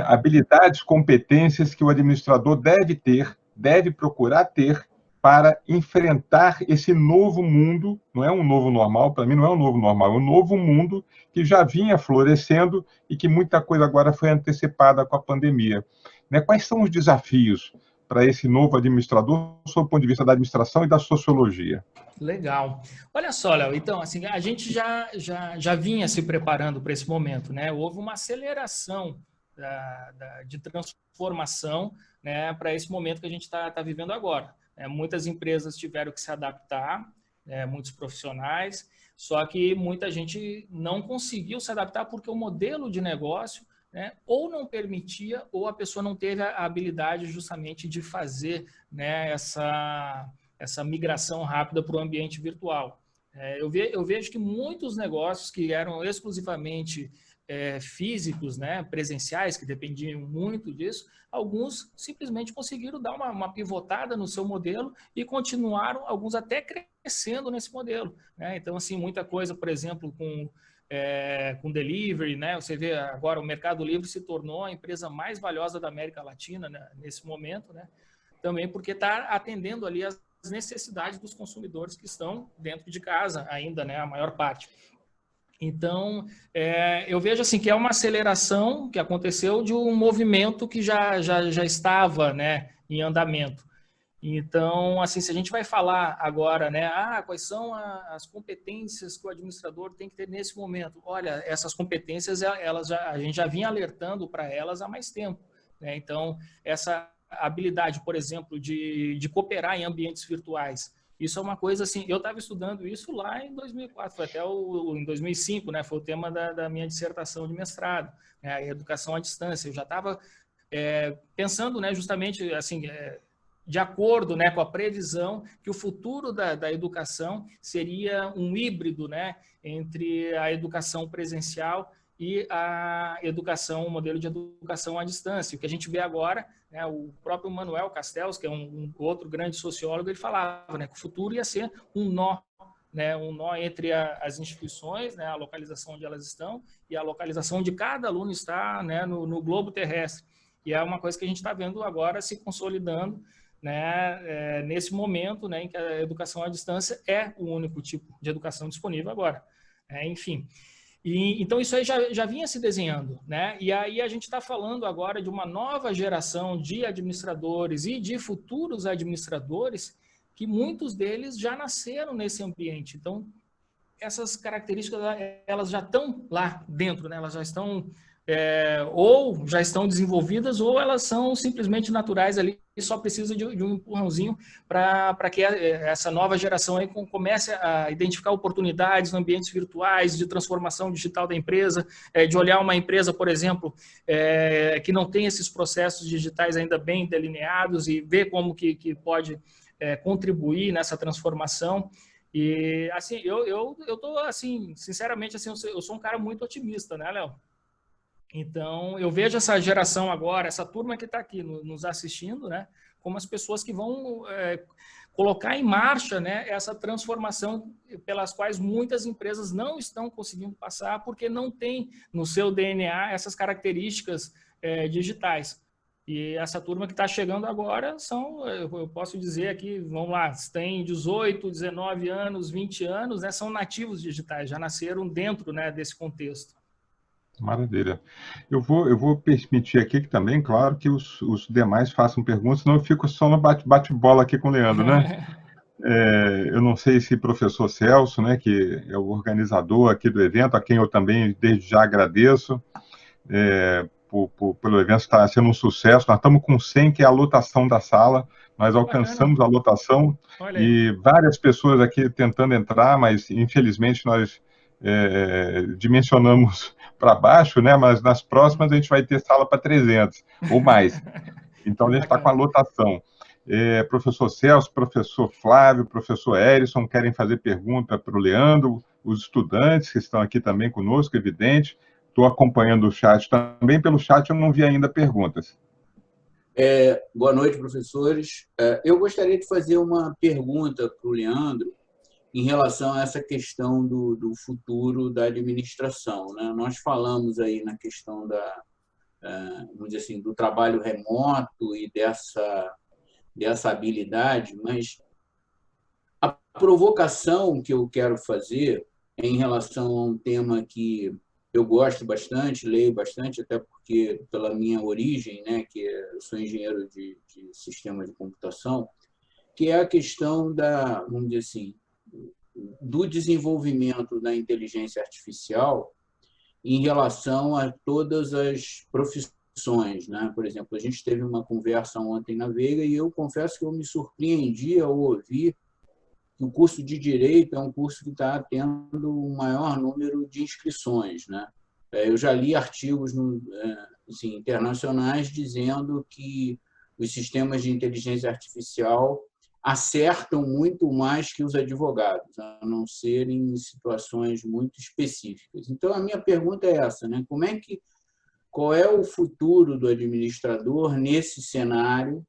[SPEAKER 1] Habilidades, competências que o administrador deve ter, deve procurar ter para enfrentar esse novo mundo, não é um novo normal, para mim não é um novo normal, é um novo mundo que já vinha florescendo e que muita coisa agora foi antecipada com a pandemia. Né? Quais são os desafios para esse novo administrador, sob o ponto de vista da administração e da sociologia?
[SPEAKER 2] Legal. Olha só, Léo, então, assim, a gente já vinha se preparando para esse momento, né? Houve uma aceleração de transformação, né, para esse momento que a gente está vivendo agora. Muitas empresas tiveram que se adaptar, muitos profissionais, só que muita gente não conseguiu se adaptar porque o modelo de negócio, né, ou não permitia, ou a pessoa não teve a habilidade justamente de fazer, né, essa migração rápida para o ambiente virtual. Eu vejo que muitos negócios que eram exclusivamente físicos, né, presenciais, que dependiam muito disso, alguns simplesmente conseguiram dar uma pivotada no seu modelo e continuaram, alguns até crescendo nesse modelo. Né? Então, assim, muita coisa, por exemplo, com delivery, né? Você vê agora o Mercado Livre se tornou a empresa mais valiosa da América Latina, né, nesse momento, né? Também porque está atendendo ali as necessidades dos consumidores que estão dentro de casa ainda, né, a maior parte. Então, eu vejo assim que é uma aceleração que aconteceu de um movimento que já estava, né, em andamento. Então, assim, se a gente vai falar agora, né, quais são as competências que o administrador tem que ter nesse momento? Olha, essas competências, a gente já vinha alertando para elas há mais tempo, né? Então, essa habilidade, por exemplo, de cooperar em ambientes virtuais, isso é uma coisa assim, eu estava estudando isso lá em 2004, foi até em 2005, né, foi o tema da minha dissertação de mestrado, né, a educação à distância. Eu já estava pensando, né, justamente assim, de acordo, né, com a previsão que o futuro da educação seria um híbrido, né, entre a educação presencial e a educação, o modelo de educação à distância. O que a gente vê agora, né, o próprio Manuel Castells, que é um outro grande sociólogo, ele falava, né, que o futuro ia ser um nó, né, um nó entre as instituições, né, a localização onde elas estão e a localização onde cada aluno está, né, no globo terrestre. E é uma coisa que a gente está vendo agora se consolidando, né, nesse momento, né, em que a educação à distância é o único tipo de educação disponível agora. Enfim. Então, isso aí já vinha se desenhando, né? E aí a gente está falando agora de uma nova geração de administradores e de futuros administradores que muitos deles já nasceram nesse ambiente. Então, essas características, elas já estão lá dentro, né? Elas já estão, ou já estão desenvolvidas, ou elas são simplesmente naturais ali e só precisa de um empurrãozinho para que essa nova geração aí comece a identificar oportunidades em ambientes virtuais, de transformação digital da empresa, de olhar uma empresa, por exemplo, que não tem esses processos digitais ainda bem delineados e ver como que pode contribuir nessa transformação. E, assim, eu tô, assim, sinceramente, assim, eu sou um cara muito otimista, né, Léo? Então, eu vejo essa geração agora, essa turma que está aqui nos assistindo, né, como as pessoas que vão colocar em marcha, né, essa transformação pelas quais muitas empresas não estão conseguindo passar porque não tem no seu DNA essas características digitais. E essa turma que está chegando agora são, eu posso dizer aqui, vamos lá, tem 18, 19 anos, 20 anos, né, são nativos digitais, já nasceram dentro, né, desse contexto.
[SPEAKER 1] Maravilha. Eu vou permitir aqui que também, claro, que os demais façam perguntas, senão eu fico só no bate-bola aqui com o Leandro, né? Eu não sei se o professor Celso, né, que é o organizador aqui do evento, a quem eu também desde já agradeço, pelo evento estar sendo um sucesso. Nós estamos com 100, que é a lotação da sala, nós alcançamos a lotação e várias pessoas aqui tentando entrar, mas infelizmente nós dimensionamos para baixo, né? Mas nas próximas a gente vai ter sala para 300 ou mais. Então a gente está com a lotação. Professor Celso, professor Flávio, professor Erison querem fazer pergunta para o Leandro, os estudantes que estão aqui também conosco, evidente. Estou acompanhando o chat também. Pelo chat eu não vi ainda perguntas.
[SPEAKER 3] Boa noite, professores. Eu gostaria de fazer uma pergunta para o Leandro em relação a essa questão do futuro da administração, né? Nós falamos aí na questão vamos dizer assim, do trabalho remoto e dessa habilidade, mas a provocação que eu quero fazer é em relação a um tema que eu gosto bastante, leio bastante, até porque pela minha origem, né, que eu sou engenheiro de sistema de computação, que é a questão vamos dizer assim, do desenvolvimento da inteligência artificial em relação a todas as profissões, né? Por exemplo, a gente teve uma conversa ontem na Veiga e eu confesso que eu me surpreendi ao ouvir que o curso de Direito é um curso que está tendo um maior número de inscrições, né? Eu já li artigos assim, internacionais dizendo que os sistemas de inteligência artificial acertam muito mais que os advogados, a não ser em situações muito específicas. Então, a minha pergunta é essa, né? Qual é o futuro do administrador nesse cenário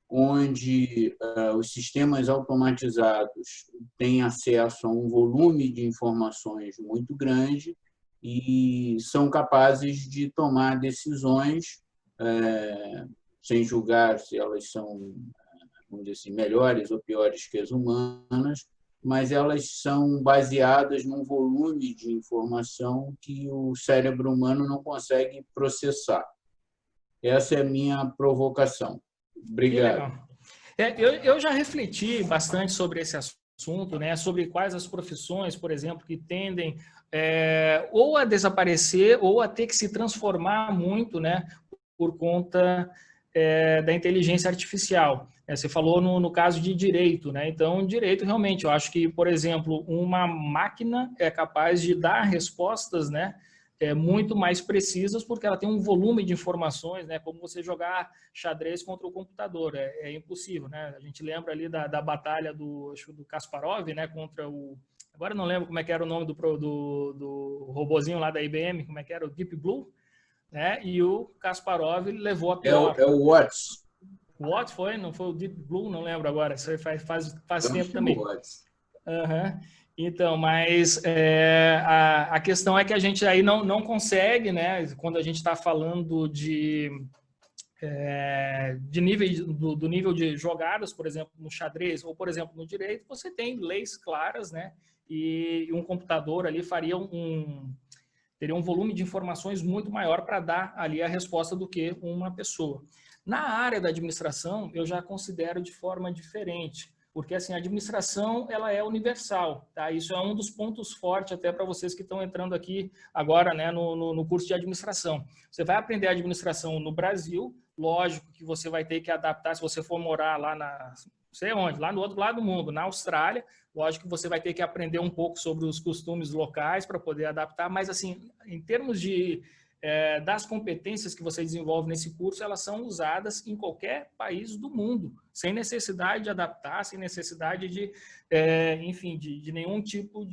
[SPEAKER 3] onde os sistemas automatizados têm acesso a um volume de informações muito grande e são capazes de tomar decisões sem julgar se elas são, vamos dizer assim, melhores ou piores que as humanas, mas elas são baseadas num volume de informação que o cérebro humano não consegue processar. Essa é a minha provocação. Obrigado.
[SPEAKER 2] Eu já refleti bastante sobre esse assunto, né? Sobre quais as profissões, por exemplo, que tendem ou a desaparecer ou a ter que se transformar muito, né? Por conta da inteligência artificial. Você falou no caso de direito, né? Então, direito, realmente, eu acho que, por exemplo, uma máquina é capaz de dar respostas, né? Muito mais precisas, porque ela tem um volume de informações, né? Como você jogar xadrez contra o computador, é impossível, né? A gente lembra ali da batalha do Kasparov, né? Contra agora não lembro como é que era o nome do robozinho lá da IBM, como é que era? O Deep Blue, né? E o Kasparov levou a pior.
[SPEAKER 3] É o Watts.
[SPEAKER 2] O Watts foi? Não foi o Deep Blue? Não lembro agora. Isso faz tempo também. Então, mas a questão é que a gente aí não consegue, né? Quando a gente está falando de do nível de jogadas, por exemplo, no xadrez ou, por exemplo, no direito, você tem leis claras, né? E um computador ali teria um volume de informações muito maior para dar ali a resposta do que uma pessoa. Na área da administração, eu já considero de forma diferente, porque assim, a administração ela é universal, tá? Isso é um dos pontos fortes até para vocês que estão entrando aqui agora, né, no curso de administração. Você vai aprender administração no Brasil, lógico que você vai ter que adaptar, se você for morar lá não sei onde, lá no outro lado do mundo, na Austrália, lógico que você vai ter que aprender um pouco sobre os costumes locais para poder adaptar, mas assim, em termos das competências que você desenvolve nesse curso, elas são usadas em qualquer país do mundo, sem necessidade de adaptar, sem necessidade enfim, de nenhum tipo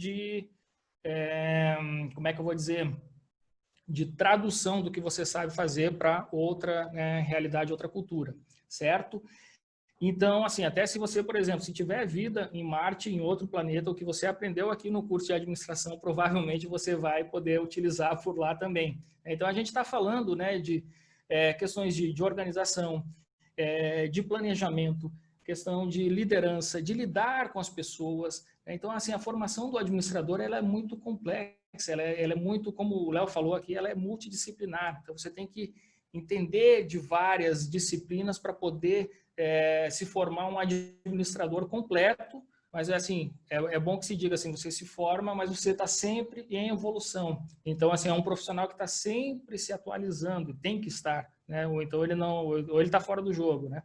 [SPEAKER 2] como é que eu vou dizer, de tradução do que você sabe fazer para outra realidade, outra cultura, certo? Então, assim, até se você, por exemplo, se tiver vida em Marte, em outro planeta, o que você aprendeu aqui no curso de administração, provavelmente você vai poder utilizar por lá também. Então, a gente está falando, né, de questões de organização, de planejamento, questão de liderança, de lidar com as pessoas. Então, assim, a formação do administrador ela é muito complexa, ela é muito, como o Léo falou aqui, ela é multidisciplinar. Então, você tem que entender de várias disciplinas para poder se formar um administrador completo, mas assim, é bom que se diga assim, você se forma, mas você está sempre em evolução. Então, assim, é um profissional que está sempre se atualizando, tem que estar, né? Ou então ou ele está fora do jogo, né?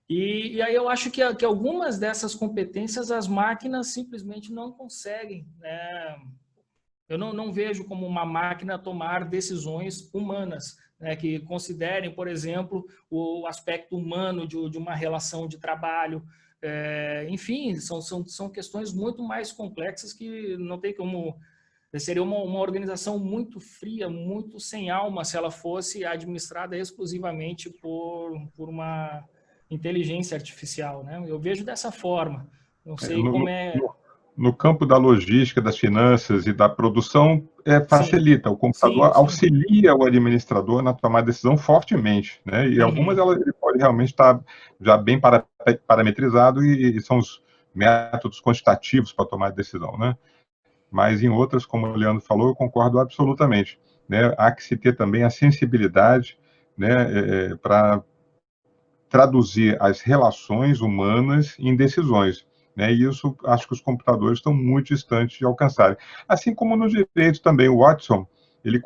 [SPEAKER 2] E aí eu acho que algumas dessas competências as máquinas simplesmente não conseguem, né? Eu não vejo como uma máquina tomar decisões humanas, né, que considerem, por exemplo, o aspecto humano de uma relação de trabalho. Enfim, são questões muito mais complexas que não tem como... Seria uma organização muito fria, muito sem alma, se ela fosse administrada exclusivamente por uma inteligência artificial, né? Eu vejo dessa forma. Não sei como é...
[SPEAKER 1] No campo da logística, das finanças e da produção,
[SPEAKER 2] Sim,
[SPEAKER 1] facilita. O computador
[SPEAKER 2] sim.
[SPEAKER 1] auxilia o administrador na tomada de decisão fortemente, né? E algumas ele pode realmente estar já bem parametrizado e são os métodos quantitativos para tomar decisão, né? Mas em outras, como o Leandro falou, eu concordo absolutamente, né? Há que se ter também a sensibilidade, né, para traduzir as relações humanas em decisões. Né? E isso acho que os computadores estão muito distantes de alcançarem. Assim como no direito também, o Watson, ele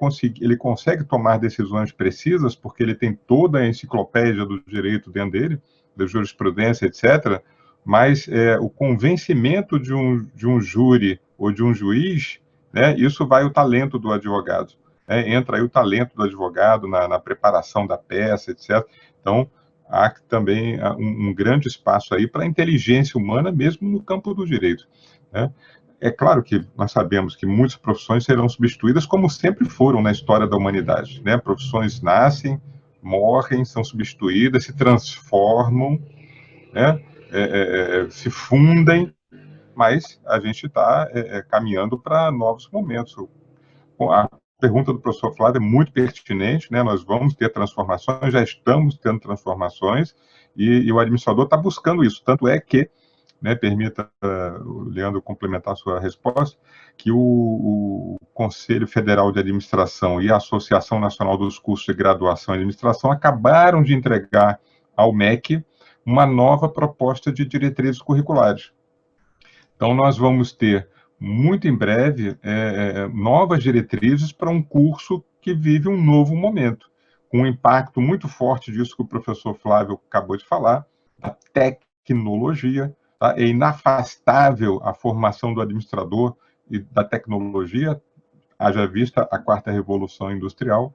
[SPEAKER 1] consegue tomar decisões precisas, porque ele tem toda a enciclopédia do direito dentro dele, da jurisprudência, etc., mas o convencimento de um júri ou de um juiz, né, isso vai o talento do advogado. Né? Entra aí o talento do advogado na preparação da peça, etc. Então, há também um grande espaço aí para a inteligência humana, mesmo no campo do direito. Né? É claro que nós sabemos que muitas profissões serão substituídas, como sempre foram na história da humanidade. Né? Profissões nascem, morrem, são substituídas, se transformam, né? Se fundem, mas a gente está caminhando para novos momentos. A pergunta do professor Flávio é muito pertinente, né? Nós vamos ter transformações, já estamos tendo transformações, e o administrador está buscando isso. Tanto é que, né, permita o Leandro complementar a sua resposta, que o Conselho Federal de Administração e a Associação Nacional dos Cursos de Graduação em Administração acabaram de entregar ao MEC uma nova proposta de diretrizes curriculares. Então, nós vamos ter, muito em breve, novas diretrizes para um curso que vive um novo momento, com um impacto muito forte disso que o professor Flávio acabou de falar, da tecnologia. Tá? É inafastável a formação do administrador e da tecnologia, haja vista a quarta revolução industrial,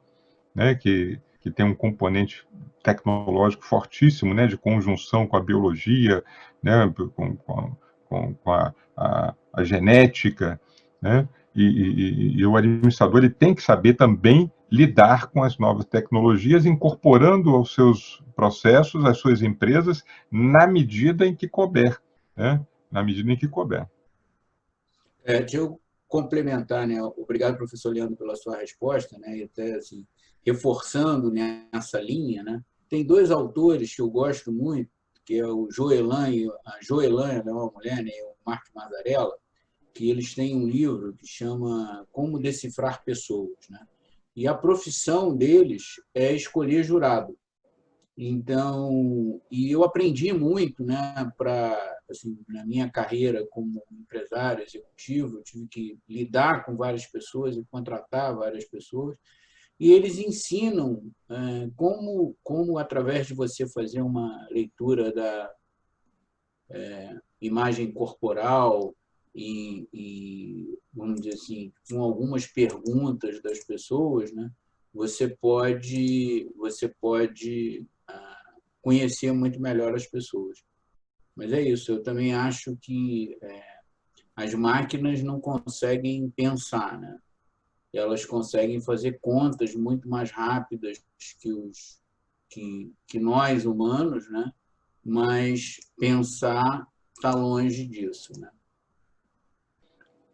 [SPEAKER 1] né, que tem um componente tecnológico fortíssimo, né, de conjunção com a biologia, né, com a genética, né, e o administrador ele tem que saber também lidar com as novas tecnologias, incorporando aos seus processos, às suas empresas, na medida em que couber, né, na medida em que couber.
[SPEAKER 3] Deixa eu complementar, né? Obrigado, professor Leandro, pela sua resposta, né? E até assim, reforçando nessa linha, né? tem dois autores que eu gosto muito, que é o a Joelan, é uma mulher, né, e o Mark Mazzarella, que eles têm um livro que chama Como Decifrar Pessoas, né? E a profissão deles é escolher jurado. Então, e eu aprendi muito, né, assim, na minha carreira como empresário executivo, eu tive que lidar com várias pessoas e contratar várias pessoas, e eles ensinam como através de você fazer uma leitura da imagem corporal vamos dizer assim, com algumas perguntas das pessoas, né, você pode conhecer muito melhor as pessoas. Mas é isso, eu também acho que as máquinas não conseguem pensar, né? Elas conseguem fazer contas muito mais rápidas que nós, humanos, né? Mas pensar está longe disso, né?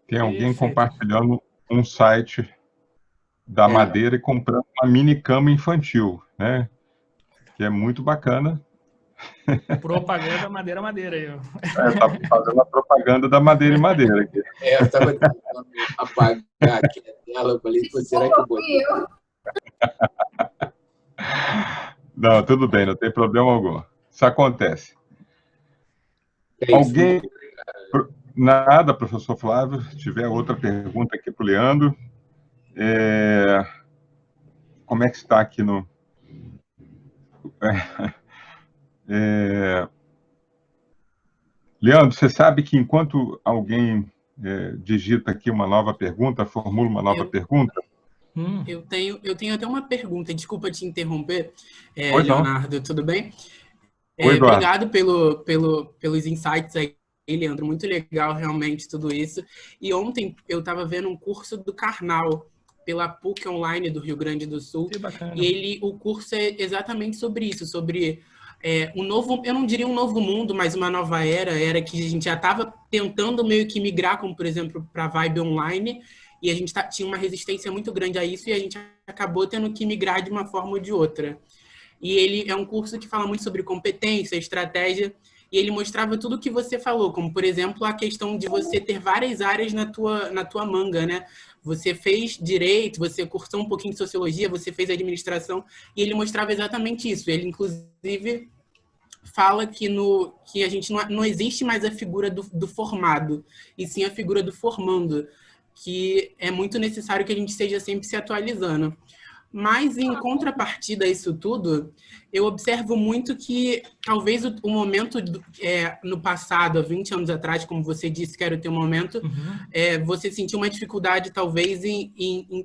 [SPEAKER 1] Tem alguém compartilhando um site da Madeira e comprando uma mini cama infantil, né? Que é muito bacana.
[SPEAKER 2] Propaganda Madeira aí.
[SPEAKER 1] Tá fazendo a propaganda da Madeira e Madeira aqui.
[SPEAKER 3] Eu estava tentando apagar aqui a tela, eu falei, será que eu botei?
[SPEAKER 1] Não, tudo bem, não tem problema algum. Isso acontece. Alguém... Nada, professor Flávio. Se tiver outra pergunta aqui para o Leandro. Como é que está aqui no... Leandro, você sabe que enquanto alguém digita aqui uma nova pergunta, formula uma nova pergunta...
[SPEAKER 4] Eu tenho até uma pergunta, desculpa te interromper,
[SPEAKER 1] Pois
[SPEAKER 4] Leonardo,
[SPEAKER 1] não.
[SPEAKER 4] tudo bem?
[SPEAKER 1] Oi,
[SPEAKER 4] obrigado pelos insights aí, Leandro, muito legal realmente tudo isso. E ontem eu estava vendo um curso do Karnal, pela PUC Online do Rio Grande do Sul, e o curso é exatamente sobre isso, sobre um novo, eu não diria um novo mundo, mas uma nova era que a gente já estava tentando meio que migrar, como por exemplo, para a vibe online, e a gente tinha uma resistência muito grande a isso, e a gente acabou tendo que migrar de uma forma ou de outra. E ele é um curso que fala muito sobre competência, estratégia, e ele mostrava tudo o que você falou, como, por exemplo, a questão de você ter várias áreas na tua manga, né? Você fez direito, você cursou um pouquinho de sociologia, você fez administração, e ele mostrava exatamente isso. Ele, inclusive, fala que a gente não existe mais a figura do formado, e sim a figura do formando, que é muito necessário que a gente esteja sempre se atualizando. Mas, em contrapartida a isso tudo, eu observo muito que talvez o momento no passado, há 20 anos atrás, como você disse que era o teu momento, você sentiu uma dificuldade talvez em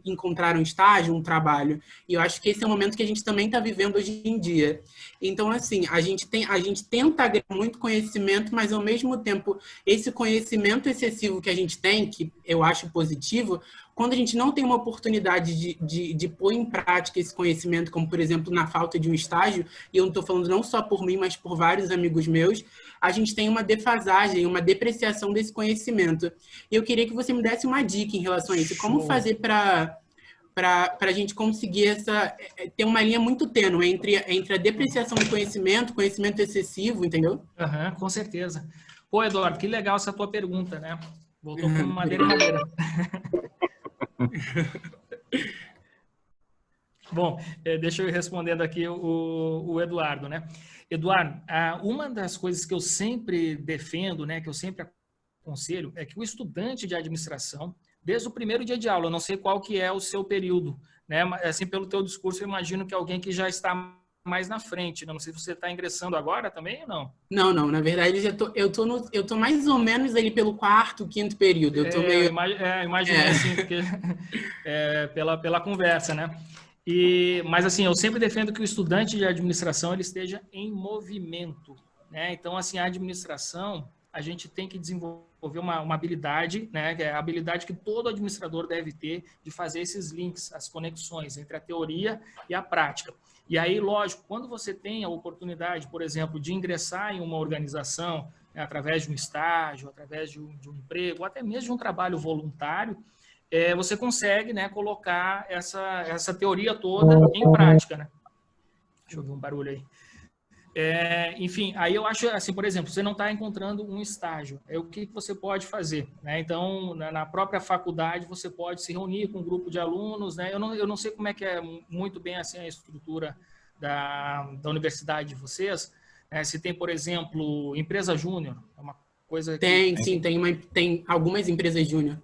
[SPEAKER 4] encontrar um estágio, um trabalho. E eu acho que esse é o momento que a gente também está vivendo hoje em dia. Então, assim, a gente tenta agregar muito conhecimento, mas ao mesmo tempo, esse conhecimento excessivo que a gente tem, que eu acho positivo, quando a gente não tem uma oportunidade de pôr em prática esse conhecimento, como, por exemplo, na falta de um estágio, e eu não estou falando não só por mim, mas por vários amigos meus, a gente tem uma defasagem, uma depreciação desse conhecimento. E eu queria que você me desse uma dica em relação a isso. Como fazer para a gente conseguir ter uma linha muito tênue entre a depreciação do conhecimento excessivo, entendeu?
[SPEAKER 2] Com certeza. Pô, Eduardo, que legal essa tua pergunta, né? Voltou com Madeira e Madeira. Bom, deixa eu ir respondendo aqui o Eduardo, né? Eduardo, uma das coisas que eu sempre defendo, né, que eu sempre aconselho, é que o estudante de administração, desde o primeiro dia de aula, eu não sei qual que é o seu período, né? Assim, pelo teu discurso, eu imagino que alguém que já está mais na frente, né? Não sei se você está ingressando agora também ou não.
[SPEAKER 4] Não, na verdade eu tô mais ou menos ali pelo quarto, quinto período. Eu tô meio...
[SPEAKER 2] imaginei assim, porque pela conversa, né? Mas assim, eu sempre defendo que o estudante de administração ele esteja em movimento, né? Então, assim, a administração, a gente tem que desenvolver uma habilidade, né? Que é a habilidade que todo administrador deve ter de fazer esses links, as conexões entre a teoria e a prática. E aí, lógico, quando você tem a oportunidade, por exemplo, de ingressar em uma organização, né, através de um estágio, através de um emprego, ou até mesmo de um trabalho voluntário, você consegue, né, colocar essa teoria toda em prática, né? Deixa eu ver um barulho aí. Enfim, aí eu acho assim, por exemplo, você não está encontrando um estágio, o que você pode fazer, né? Então, na própria faculdade, você pode se reunir com um grupo de alunos, né? Eu não sei como é que é muito bem assim a estrutura da universidade de vocês, né? Se tem, por exemplo, empresa júnior, é uma coisa que...
[SPEAKER 4] Sim, tem algumas empresas júnior.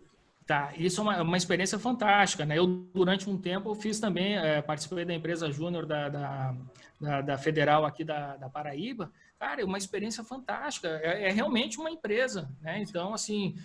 [SPEAKER 2] Tá, isso é uma experiência fantástica, né? Eu, durante um tempo, eu fiz também, participei da empresa júnior da Federal aqui da Paraíba. Cara, é uma experiência fantástica, é realmente uma empresa, né? Então, assim,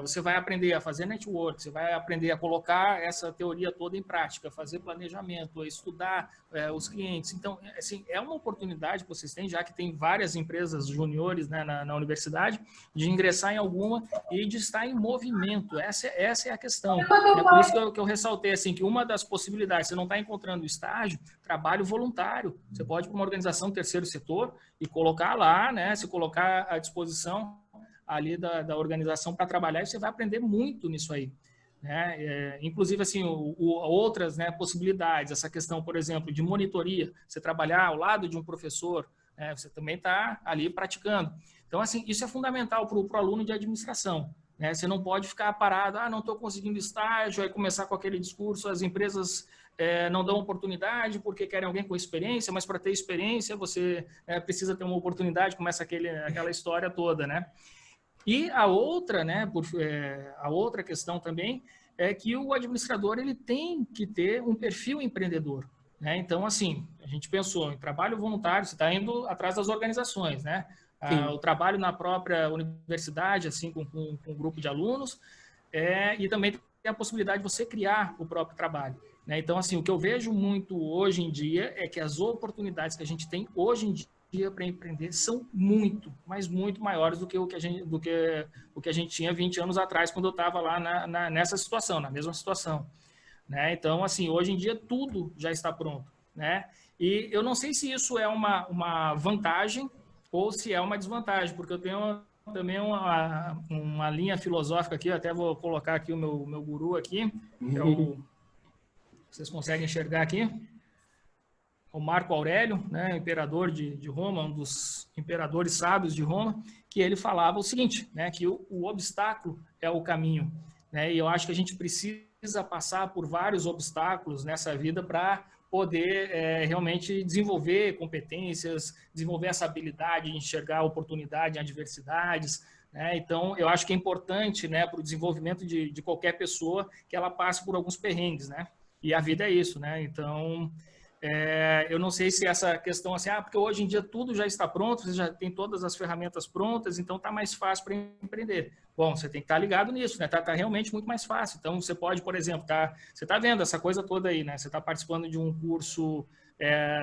[SPEAKER 2] você vai aprender a fazer network, você vai aprender a colocar essa teoria toda em prática, fazer planejamento, estudar os clientes. Então, assim, é uma oportunidade que vocês têm, já que tem várias empresas juniores, né, na universidade, de ingressar em alguma e de estar em movimento. Essa é a questão. É por isso que eu ressaltei, assim, que uma das possibilidades, você não está encontrando estágio, trabalho voluntário. Você pode ir para uma organização do terceiro setor e colocar lá, né, se colocar à disposição ali da organização para trabalhar, e você vai aprender muito nisso aí, né? Inclusive, assim, outras, né, possibilidades, essa questão, por exemplo, de monitoria, você trabalhar ao lado de um professor, né, você também está ali praticando. Então, assim, isso é fundamental para o aluno de administração, né? Você não pode ficar parado, não estou conseguindo estágio, aí começar com aquele discurso, as empresas não dão oportunidade porque querem alguém com experiência, mas para ter experiência você precisa ter uma oportunidade, começa aquela história toda, né? E a outra, né, a outra questão também é que o administrador ele tem que ter um perfil empreendedor, né? Então, assim, a gente pensou em trabalho voluntário, você está indo atrás das organizações, né? O trabalho na própria universidade, assim, com um grupo de alunos, e também tem a possibilidade de você criar o próprio trabalho, né? Então, assim, o que eu vejo muito hoje em dia é que as oportunidades que a gente tem hoje em dia para empreender são muito, mas muito maiores do que o que a gente tinha 20 anos atrás, quando eu estava lá nessa situação, na mesma situação, né? Então, assim, hoje em dia tudo já está pronto, né? E eu não sei se isso é uma vantagem ou se é uma desvantagem, porque eu tenho também uma linha filosófica aqui, eu até vou colocar aqui o meu guru aqui, que é vocês conseguem enxergar aqui, o Marco Aurélio, né, imperador de Roma, um dos imperadores sábios de Roma, que ele falava o seguinte, né, que o obstáculo é o caminho, né? E eu acho que a gente precisa passar por vários obstáculos nessa vida para poder realmente desenvolver competências, desenvolver essa habilidade de enxergar oportunidade em adversidades, né? Então, eu acho que é importante, né, para o desenvolvimento de qualquer pessoa que ela passe por alguns perrengues, né? E a vida é isso, né? Então, eu não sei se essa questão assim, porque hoje em dia tudo já está pronto, você já tem todas as ferramentas prontas, então está mais fácil para empreender. Bom, você tem que estar ligado nisso, né? Tá realmente muito mais fácil. Então, você pode, por exemplo, você está vendo essa coisa toda aí, né? Você está participando de um curso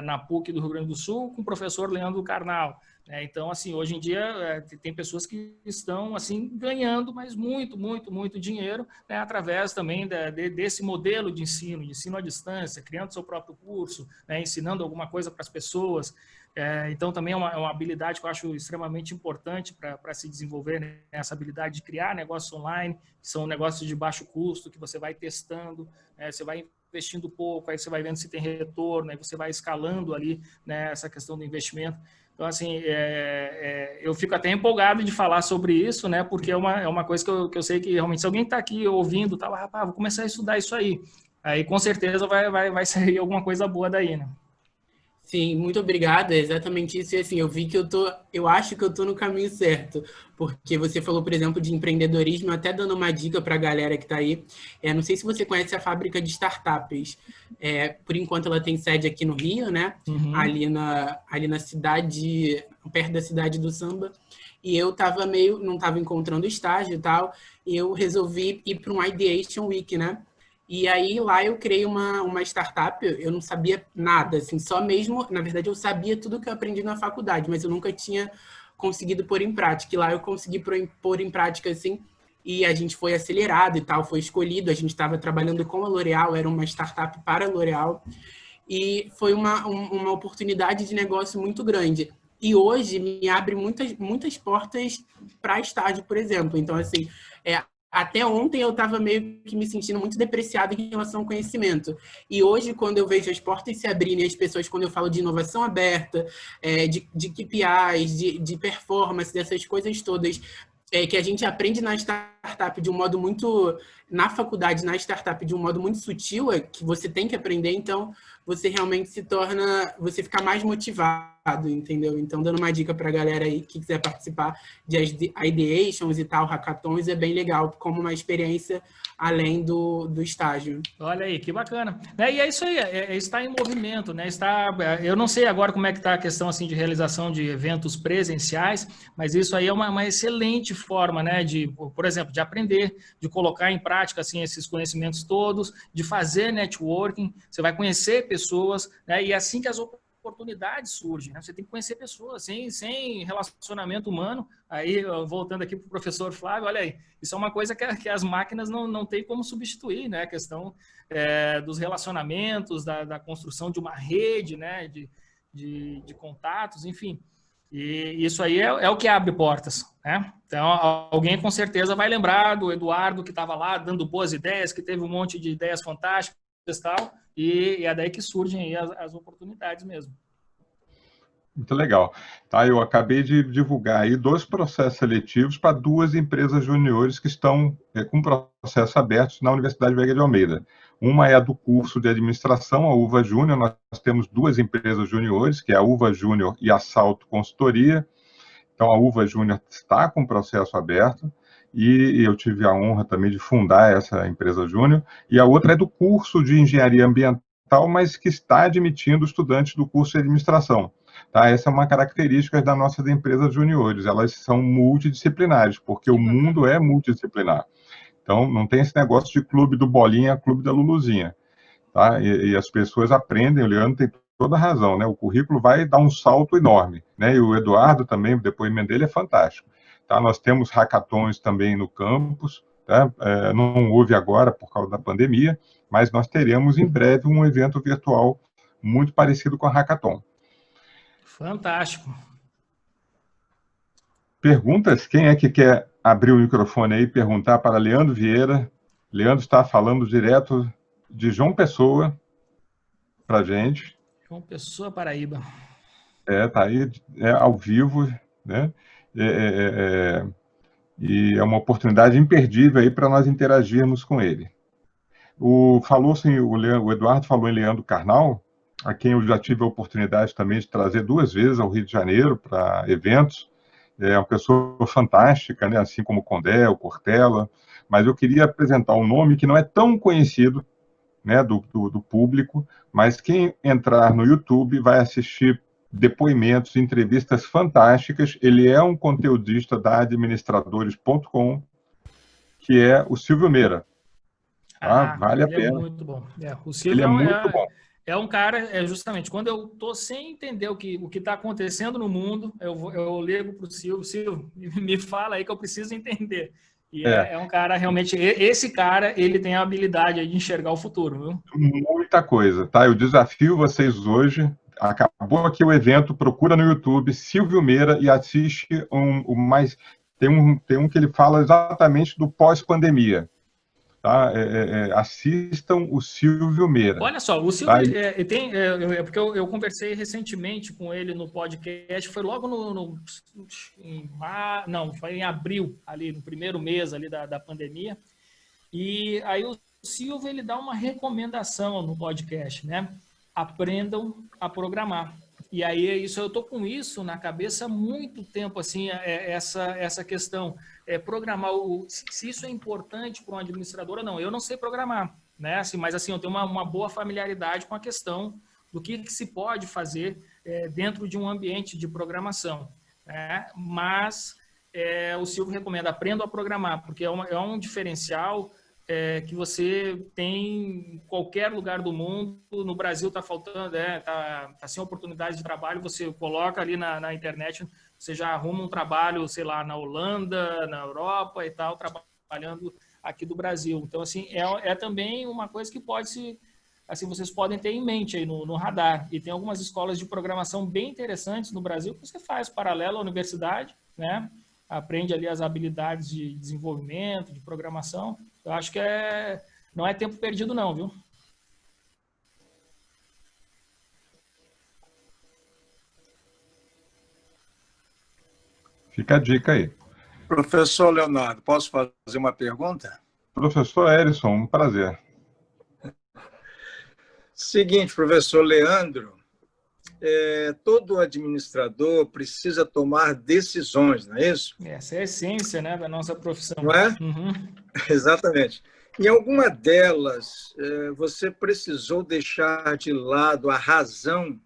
[SPEAKER 2] na PUC do Rio Grande do Sul com o professor Leandro Carnal. Então, assim, hoje em dia tem pessoas que estão assim ganhando, mas muito, muito, muito dinheiro, né, através também desse modelo de ensino à distância, criando seu próprio curso, né, ensinando alguma coisa para as pessoas. Então, também é uma habilidade que eu acho extremamente importante para se desenvolver, né, essa habilidade de criar negócios online, que são negócios de baixo custo, que você vai testando, você vai investindo pouco, aí você vai vendo se tem retorno, aí você vai escalando ali, né, essa questão do investimento. Então, assim, eu fico até empolgado de falar sobre isso, né? Porque é uma coisa que eu sei que realmente, se alguém está aqui ouvindo, rapaz, vou começar a estudar isso aí. Aí, com certeza, vai sair alguma coisa boa daí, né?
[SPEAKER 4] Sim, muito obrigada, é exatamente isso. E assim, eu vi que eu acho que eu tô no caminho certo, porque você falou, por exemplo, de empreendedorismo, até dando uma dica para a galera que está aí. Não sei se você conhece a Fábrica de Startups. Por enquanto, ela tem sede aqui no Rio, né?
[SPEAKER 2] Uhum.
[SPEAKER 4] Ali na cidade, perto da cidade do Samba. E eu não estava encontrando estágio e tal, e eu resolvi ir para um Ideation Week, né? E aí, lá eu criei uma startup, eu não sabia nada, assim, só mesmo, na verdade, eu sabia tudo que eu aprendi na faculdade, mas eu nunca tinha conseguido pôr em prática. E lá eu consegui pôr em prática, assim, e a gente foi acelerado e tal, foi escolhido, a gente estava trabalhando com a L'Oréal, era uma startup para a L'Oréal, e foi uma oportunidade de negócio muito grande. E hoje me abre muitas portas para estágio, por exemplo. Então, assim, Até ontem eu estava meio que me sentindo muito depreciado em relação ao conhecimento. E hoje, quando eu vejo as portas se abrirem, as pessoas, quando eu falo de inovação aberta, de KPIs, de performance, dessas coisas todas, que a gente aprende na startup de um modo muito... Na faculdade, na startup, de um modo muito sutil, que você tem que aprender, então você realmente se torna... Você fica mais motivado, entendeu? Então, dando uma dica para a galera aí que quiser participar de ideations e tal, hackathons, é bem legal, como uma experiência além do estágio.
[SPEAKER 2] Olha aí, que bacana. E é isso aí, está em movimento, né? Eu não sei agora como é que está a questão assim, de realização de eventos presenciais, mas isso aí é uma excelente forma, né? Por exemplo, de aprender, de colocar em prática assim, esses conhecimentos todos, de fazer networking, você vai conhecer pessoas, né? E assim que as oportunidades surgem, né? Você tem que conhecer pessoas, sem relacionamento humano. Aí, voltando aqui para o professor Flávio, olha aí, isso é uma coisa que as máquinas não tem como substituir, né? A questão dos relacionamentos, da construção de uma rede, né? De contatos, enfim. E isso aí é o que abre portas, né? Então, alguém com certeza vai lembrar do Eduardo que estava lá dando boas ideias, que teve um monte de ideias fantásticas e tal, e é daí que surgem aí as oportunidades mesmo.
[SPEAKER 1] Muito legal. Tá, eu acabei de divulgar aí 2 processos seletivos para 2 empresas juniores que estão com processos abertos na Universidade Veiga de Almeida. Uma é a do curso de administração, a UVA Júnior. Nós temos 2 empresas juniores, que é a UVA Júnior e a Salto Consultoria. Então, a UVA Júnior está com processo aberto e eu tive a honra também de fundar essa empresa júnior. E a outra é do curso de engenharia ambiental, mas que está admitindo estudantes do curso de administração. Tá? Essa é uma característica das nossas empresas juniores, elas são multidisciplinares, porque o mundo é multidisciplinar. Então, não tem esse negócio de clube do Bolinha, clube da Luluzinha. Tá? E as pessoas aprendem, o Leandro tem toda a razão, né? O currículo vai dar um salto enorme, né? E o Eduardo também, o depoimento dele é fantástico. Tá? Nós temos hackathons também no campus, tá? Não houve agora por causa da pandemia, mas nós teremos em breve um evento virtual muito parecido com a hackathon.
[SPEAKER 2] Fantástico.
[SPEAKER 1] Perguntas? Quem é que quer abrir o microfone aí e perguntar para Leandro Vieira? Leandro está falando direto de João Pessoa para a gente.
[SPEAKER 2] João Pessoa, Paraíba.
[SPEAKER 1] Tá aí, ao vivo, né? E é uma oportunidade imperdível aí para nós interagirmos com ele. O Eduardo falou em Leandro Carnal, a quem eu já tive a oportunidade também de trazer 2 vezes ao Rio de Janeiro para eventos. É uma pessoa fantástica, né? Assim como o Condé, o Cortella, mas eu queria apresentar um nome que não é tão conhecido, né, do público, mas quem entrar no YouTube vai assistir depoimentos, entrevistas fantásticas. Ele é um conteudista da administradores.com, que é o Silvio Meira. Tá? Vale a pena.
[SPEAKER 2] Ele é muito bom. O Silvio
[SPEAKER 1] ele é muito bom.
[SPEAKER 2] É um cara, justamente, quando eu estou sem entender o que está acontecendo no mundo, eu ligo para o Silvio, me fala aí que eu preciso entender. E é um cara, realmente, esse cara, ele tem a habilidade de enxergar o futuro, viu?
[SPEAKER 1] Muita coisa, tá? Eu desafio vocês hoje, acabou aqui o evento, procura no YouTube Silvio Meira e assiste tem um que ele fala exatamente do pós-pandemia. Tá? Assistam o Silvio Meira.
[SPEAKER 2] Olha só, o Silvio porque eu conversei recentemente com ele no podcast, foi logo foi em abril, ali no primeiro mês ali da pandemia, e aí o Silvio ele dá uma recomendação no podcast, né? Aprendam a programar. E aí eu estou com isso na cabeça há muito tempo, assim, essa questão, programar, se isso é importante para um administrador ou não. Eu não sei programar, né? Assim, mas assim, eu tenho uma boa familiaridade com a questão do que se pode fazer dentro de um ambiente de programação, né? Mas o Silvio recomenda, aprenda a programar, porque é um diferencial que você tem em qualquer lugar do mundo. No Brasil está faltando, tá sem oportunidade de trabalho, você coloca ali na internet, você já arruma um trabalho, sei lá, na Holanda, na Europa e tal, trabalhando aqui do Brasil. Então, assim, é também uma coisa que vocês podem ter em mente aí no radar. E tem algumas escolas de programação bem interessantes no Brasil que você faz paralelo à universidade, né? aprende ali as habilidades de desenvolvimento, de programação. Eu acho que não é tempo perdido não, viu?
[SPEAKER 1] Fica a dica aí.
[SPEAKER 5] Professor Leonardo, posso fazer uma pergunta?
[SPEAKER 1] Professor Erison, um prazer.
[SPEAKER 5] Seguinte, professor Leandro, todo administrador precisa tomar decisões, não é isso?
[SPEAKER 2] Essa é a essência, né, da nossa profissão.
[SPEAKER 5] Não é?
[SPEAKER 2] Uhum.
[SPEAKER 5] Exatamente. Em alguma delas, você precisou deixar de lado a razão?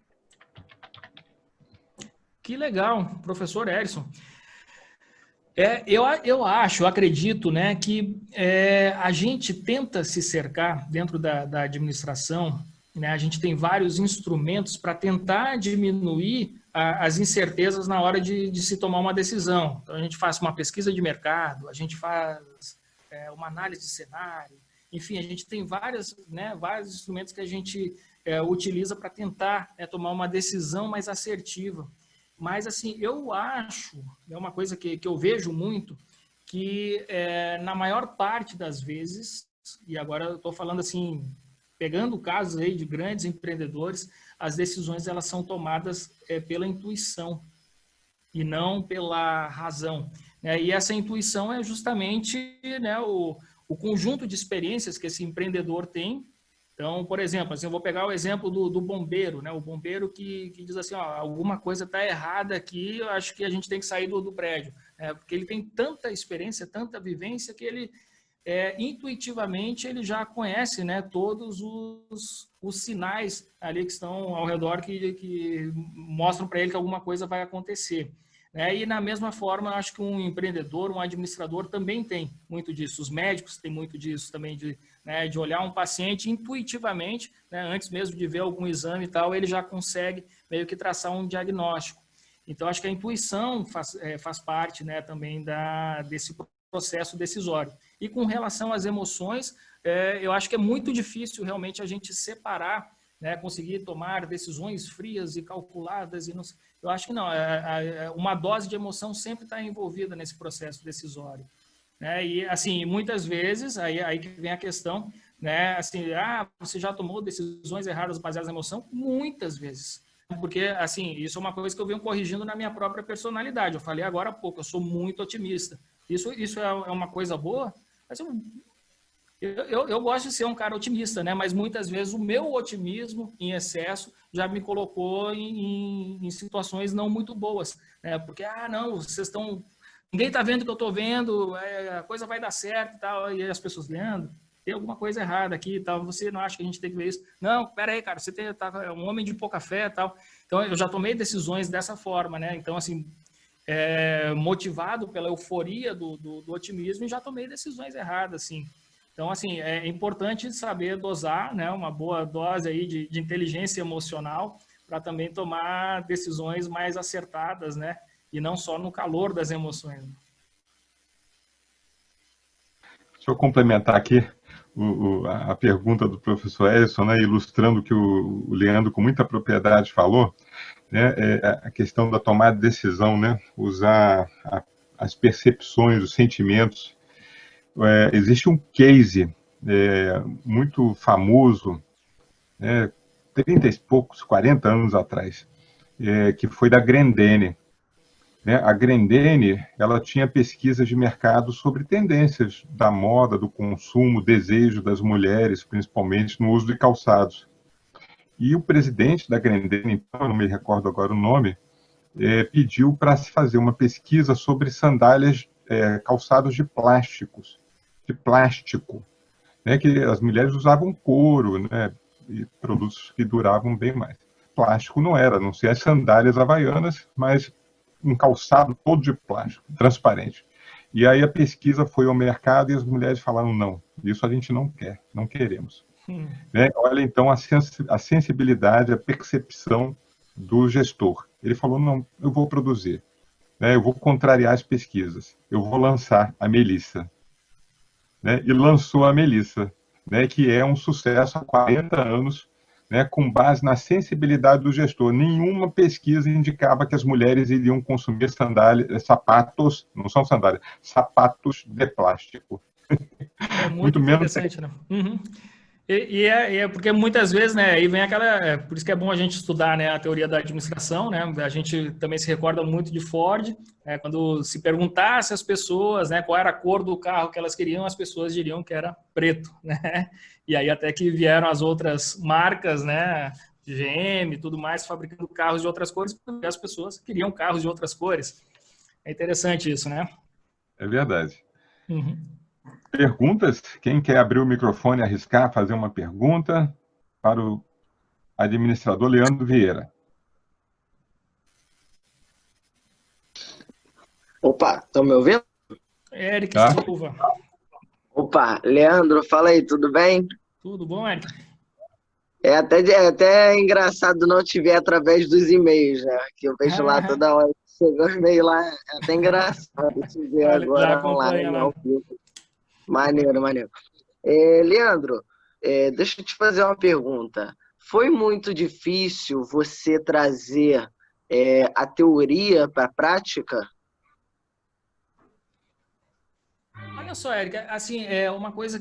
[SPEAKER 2] Que legal, professor Erison. Eu acredito, né, que a gente tenta se cercar dentro da administração, né, a gente tem vários instrumentos para tentar diminuir as incertezas na hora de se tomar uma decisão. Então, a gente faz uma pesquisa de mercado, a gente faz uma análise de cenário, enfim, a gente tem vários instrumentos que a gente utiliza para tentar tomar uma decisão mais assertiva. Mas, assim, eu acho, é uma coisa que eu vejo muito, que na maior parte das vezes, e agora eu estou falando assim, pegando casos aí de grandes empreendedores, as decisões elas são tomadas pela intuição e não pela razão. E essa intuição é justamente, né, o conjunto de experiências que esse empreendedor tem. Então, por exemplo, assim, eu vou pegar o exemplo do bombeiro, né? O bombeiro que diz assim, ó, alguma coisa está errada aqui, eu acho que a gente tem que sair do prédio. Porque ele tem tanta experiência, tanta vivência, que ele, intuitivamente, ele já conhece, né, todos os sinais ali que estão ao redor que mostram para ele que alguma coisa vai acontecer. E na mesma forma, eu acho que um empreendedor, um administrador também tem muito disso. Os médicos têm muito disso também, de olhar um paciente intuitivamente, né, antes mesmo de ver algum exame e tal, ele já consegue meio que traçar um diagnóstico. Então, acho que a intuição faz parte, né, também desse processo decisório. E com relação às emoções, eu acho que é muito difícil realmente a gente separar, né, conseguir tomar decisões frias e calculadas. Eu acho que não, uma dose de emoção sempre está envolvida nesse processo decisório. E, assim, muitas vezes, aí que vem a questão, né, assim, você já tomou decisões erradas baseadas na emoção? Muitas vezes. Porque, assim, isso é uma coisa que eu venho corrigindo na minha própria personalidade. Eu falei agora há pouco, eu sou muito otimista. Isso é uma coisa boa, mas eu gosto de ser um cara otimista, né? Mas muitas vezes o meu otimismo em excesso já me colocou em situações não muito boas, né? Porque, não, vocês estão... Ninguém está vendo o que eu estou vendo, a coisa vai dar certo e tal. E as pessoas, Leandro, tem alguma coisa errada aqui e tal, você não acha que a gente tem que ver isso? Não, peraí, cara, você tá um homem de pouca fé e tal. Então, eu já tomei decisões dessa forma, né? Então, assim, motivado pela euforia do otimismo, e já tomei decisões erradas, assim. Então, assim, é importante saber dosar, né, uma boa dose aí de inteligência emocional para também tomar decisões mais acertadas, né, e não só no calor das emoções.
[SPEAKER 1] Deixa eu complementar aqui a pergunta do professor Erison, né, ilustrando o que o Leandro com muita propriedade falou, né, a questão da tomada de decisão, né, usar as percepções, os sentimentos. Existe um case muito famoso, 30 e poucos, 40 anos atrás, que foi da Grendene. A Grendene, ela tinha pesquisas de mercado sobre tendências da moda, do consumo, desejo das mulheres, principalmente no uso de calçados. E o presidente da Grendene, então, eu não me recordo agora o nome, pediu para se fazer uma pesquisa sobre sandálias, calçados de plástico, né, que as mulheres usavam couro, né, e produtos que duravam bem mais. Plástico não era, a não ser as sandálias havaianas, mas um calçado todo de plástico, transparente. E aí a pesquisa foi ao mercado e as mulheres falaram, não, isso a gente não quer, não queremos. Olha, então, a sensibilidade, a percepção do gestor. Ele falou, não, eu vou produzir, eu vou contrariar as pesquisas, eu vou lançar a Melissa. E lançou a Melissa, que é um sucesso há 40 anos, né, com base na sensibilidade do gestor. Nenhuma pesquisa indicava que as mulheres iriam consumir sapatos, não são sandálias, sapatos de plástico.
[SPEAKER 2] É muito interessante, né? Uhum. É porque muitas vezes, né, aí vem aquela, por isso que é bom a gente estudar, né, a teoria da administração, né, a gente também se recorda muito de Ford, quando se perguntasse às pessoas, né, qual era a cor do carro que elas queriam, as pessoas diriam que era preto, né, e aí até que vieram as outras marcas, né, GM e tudo mais, fabricando carros de outras cores, porque as pessoas queriam carros de outras cores. É interessante isso, né?
[SPEAKER 1] É verdade.
[SPEAKER 2] Uhum.
[SPEAKER 1] Perguntas? Quem quer abrir o microfone e arriscar fazer uma pergunta para o administrador Leandro Vieira?
[SPEAKER 6] Opa, estão me ouvindo?
[SPEAKER 2] Eric
[SPEAKER 1] Tá.
[SPEAKER 2] Silva.
[SPEAKER 6] Opa, Leandro, fala aí, tudo bem?
[SPEAKER 2] Tudo bom, Eric?
[SPEAKER 6] É até engraçado não te ver através dos e-mails, né? Que eu vejo lá toda hora. Chegou os e-mails lá, é até engraçado te ver
[SPEAKER 2] Olha, já
[SPEAKER 6] agora
[SPEAKER 2] acompanha
[SPEAKER 6] online,
[SPEAKER 2] lá.
[SPEAKER 6] ao vivo. Maneiro, maneiro. Leandro, deixa eu te fazer uma pergunta. Foi muito difícil você trazer a teoria para a prática?
[SPEAKER 2] Olha só, Érica, assim, é uma coisa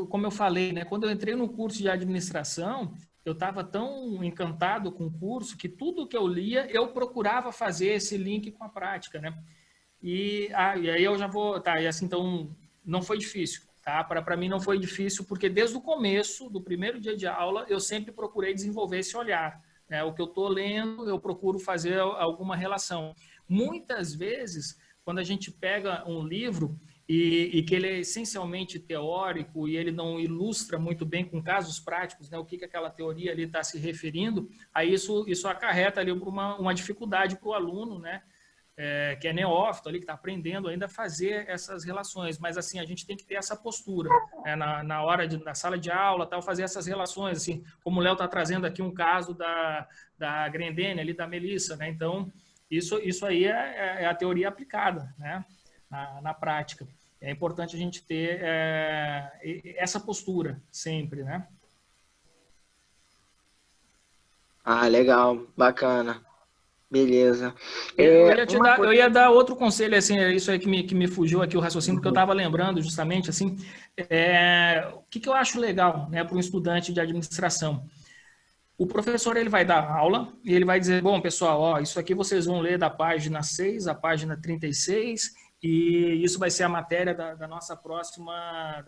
[SPEAKER 2] como eu falei, né, quando eu entrei no curso de administração, eu estava tão encantado com o curso que tudo que eu lia, eu procurava fazer esse link com a prática, né? E aí eu já vou, tá, e assim, então, não foi difícil, tá? Para mim não foi difícil, porque desde o começo, do primeiro dia de aula, eu sempre procurei desenvolver esse olhar, né? O que eu estou lendo, eu procuro fazer alguma relação. Muitas vezes, quando a gente pega um livro e que ele é essencialmente teórico e ele não ilustra muito bem com casos práticos, né, o que aquela teoria ali está se referindo, aí isso acarreta ali uma dificuldade para o aluno, né, que é neófito ali, que está aprendendo ainda a fazer essas relações. Mas, assim, a gente tem que ter essa postura, né, na hora na sala de aula, tal, fazer essas relações, assim, como o Léo está trazendo aqui um caso da Grendene, ali da Melissa, né? Então, isso aí é a teoria aplicada, né, na prática. É importante a gente ter essa postura sempre, né?
[SPEAKER 6] Ah, legal, bacana. Beleza.
[SPEAKER 2] Eu ia dar outro conselho, assim, isso aí que me fugiu aqui o raciocínio, porque eu estava lembrando justamente, assim, o que eu acho legal, né, para um estudante de administração. O professor, ele vai dar aula e ele vai dizer, bom, pessoal, ó, isso aqui vocês vão ler da página 6 à página 36 e isso vai ser a matéria da nossa próxima,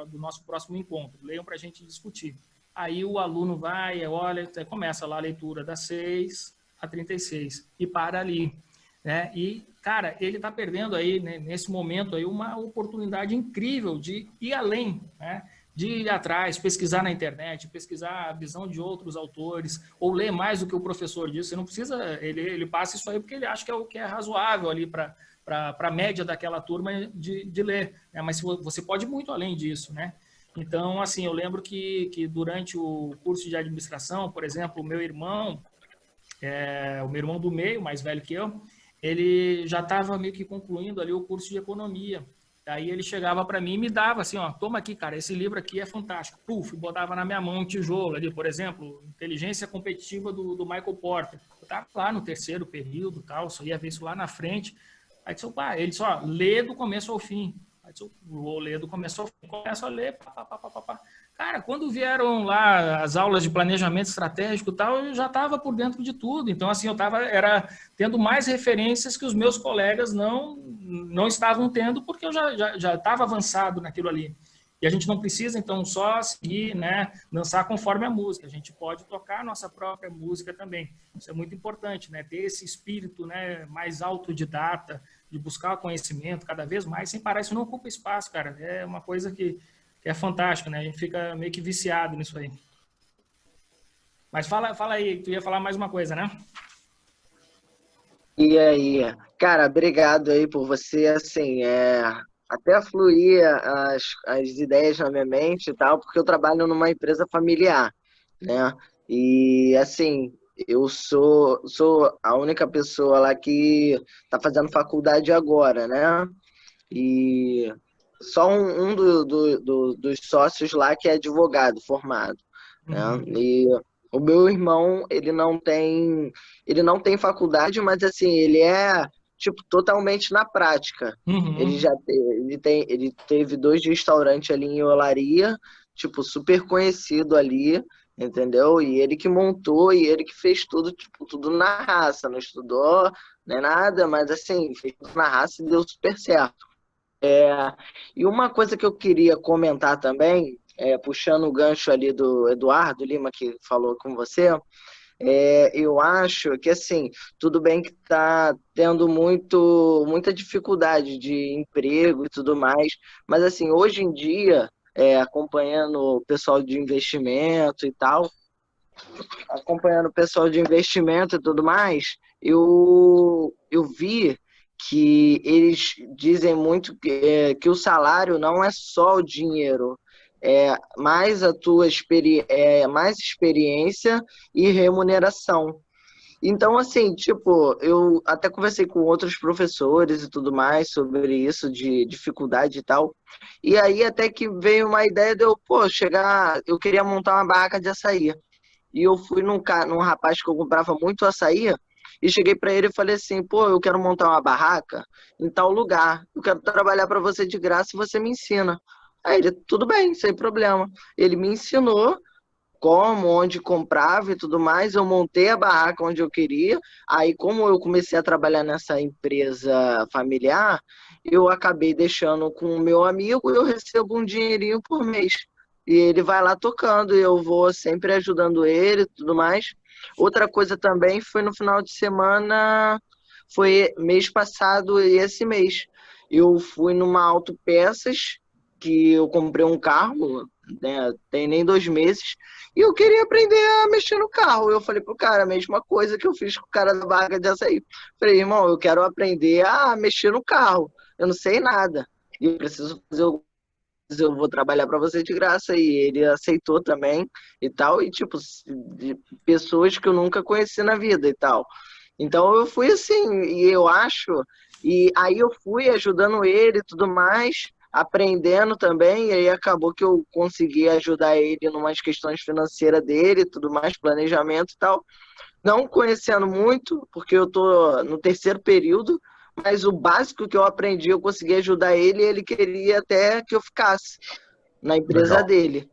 [SPEAKER 2] do nosso próximo encontro. Leiam para a gente discutir. Aí o aluno vai, olha, começa lá a leitura das 6 a 36 e para ali, né? E, cara, ele está perdendo aí, né, nesse momento aí, uma oportunidade incrível de ir além, né? De ir atrás, pesquisar na internet, pesquisar a visão de outros autores, ou ler mais do que o professor diz. Você não precisa, ele passa isso aí porque ele acha que é o que é razoável ali para a média daquela turma de ler, né? Mas você pode ir muito além disso, né? Então, assim, eu lembro que durante o curso de administração, por exemplo, o meu irmão do meio, mais velho que eu, ele já estava meio que concluindo ali o curso de economia. Aí ele chegava para mim e me dava assim, ó, toma aqui, cara, esse livro aqui é fantástico. Puf, botava na minha mão um tijolo ali, por exemplo, Inteligência Competitiva do Michael Porter. Eu estava lá no terceiro período, tal, só ia ver isso lá na frente. Aí ele disse, ó, lê do começo ao fim. Aí eu vou ler do começo ao fim, começo a ler, pá. Cara, quando vieram lá as aulas de planejamento estratégico e tal, eu já estava por dentro de tudo. Então, assim, eu era tendo mais referências que os meus colegas não estavam tendo, porque eu já estava avançado naquilo ali. E a gente não precisa, então, só seguir, né, dançar conforme a música. A gente pode tocar a nossa própria música também. Isso é muito importante, né? Ter esse espírito, né, mais autodidata, de buscar conhecimento cada vez mais, sem parar. Isso não ocupa espaço, cara. É uma coisa que é fantástico, né? A gente fica meio que viciado nisso aí. Mas fala aí, tu ia falar mais uma coisa, né?
[SPEAKER 6] E aí, cara, obrigado aí por você, assim, até fluir as ideias na minha mente e tal, porque eu trabalho numa empresa familiar, né? E, assim, eu sou a única pessoa lá que tá fazendo faculdade agora, né? E só um dos sócios lá que é advogado formado. né? E o meu irmão, ele não tem faculdade, mas assim, ele é tipo totalmente na prática. Ele
[SPEAKER 2] Uhum.
[SPEAKER 6] já ele teve 2 restaurantes ali em Olaria, tipo super conhecido ali, entendeu? E ele que montou e ele que fez tudo, tipo, tudo na raça, não estudou, nem nada, mas assim, fez tudo na raça e deu super certo. E uma coisa que eu queria comentar também, puxando o gancho ali do Eduardo Lima, que falou com você, eu acho que, assim, tudo bem que está tendo muita dificuldade de emprego e tudo mais, mas, assim, hoje em dia, acompanhando o pessoal de investimento e tal, acompanhando o pessoal de investimento e tudo mais, eu vi que eles dizem muito que o salário não é só o dinheiro, é mais a tua mais experiência e remuneração. Então, assim, tipo, eu até conversei com outros professores e tudo mais sobre isso, de dificuldade e tal. E aí até que veio uma ideia de eu, pô, eu queria montar uma barraca de açaí. E eu fui num rapaz que eu comprava muito açaí e cheguei para ele e falei assim, pô, eu quero montar uma barraca em tal lugar. Eu quero trabalhar para você de graça e você me ensina. Aí ele, tudo bem, sem problema. Ele me ensinou como, onde comprava e tudo mais. Eu montei a barraca onde eu queria. Aí, como eu comecei a trabalhar nessa empresa familiar, eu acabei deixando com o meu amigo e eu recebo um dinheirinho por mês. E ele vai lá tocando e eu vou sempre ajudando ele e tudo mais. Outra coisa também foi no final de semana, foi mês passado e esse mês. Eu fui numa autopeças que eu comprei um carro, né, tem nem 2 meses, e eu queria aprender a mexer no carro. Eu falei pro cara, a mesma coisa que eu fiz com o cara da barraca de açaí. Falei, irmão, eu quero aprender a mexer no carro. Eu não sei nada. E eu preciso fazer eu vou trabalhar para você de graça. E ele aceitou também e tal. E tipo, de pessoas que eu nunca conheci na vida e tal. Então eu fui assim, e eu acho, e aí eu fui ajudando ele e tudo mais, aprendendo também, e aí acabou que eu consegui ajudar ele em umas questões financeiras dele, tudo mais, planejamento e tal. Não conhecendo muito, porque eu tô no terceiro período, mas o básico que eu aprendi, eu consegui ajudar ele, e ele queria até que eu ficasse na empresa
[SPEAKER 1] Legal.
[SPEAKER 6] dele,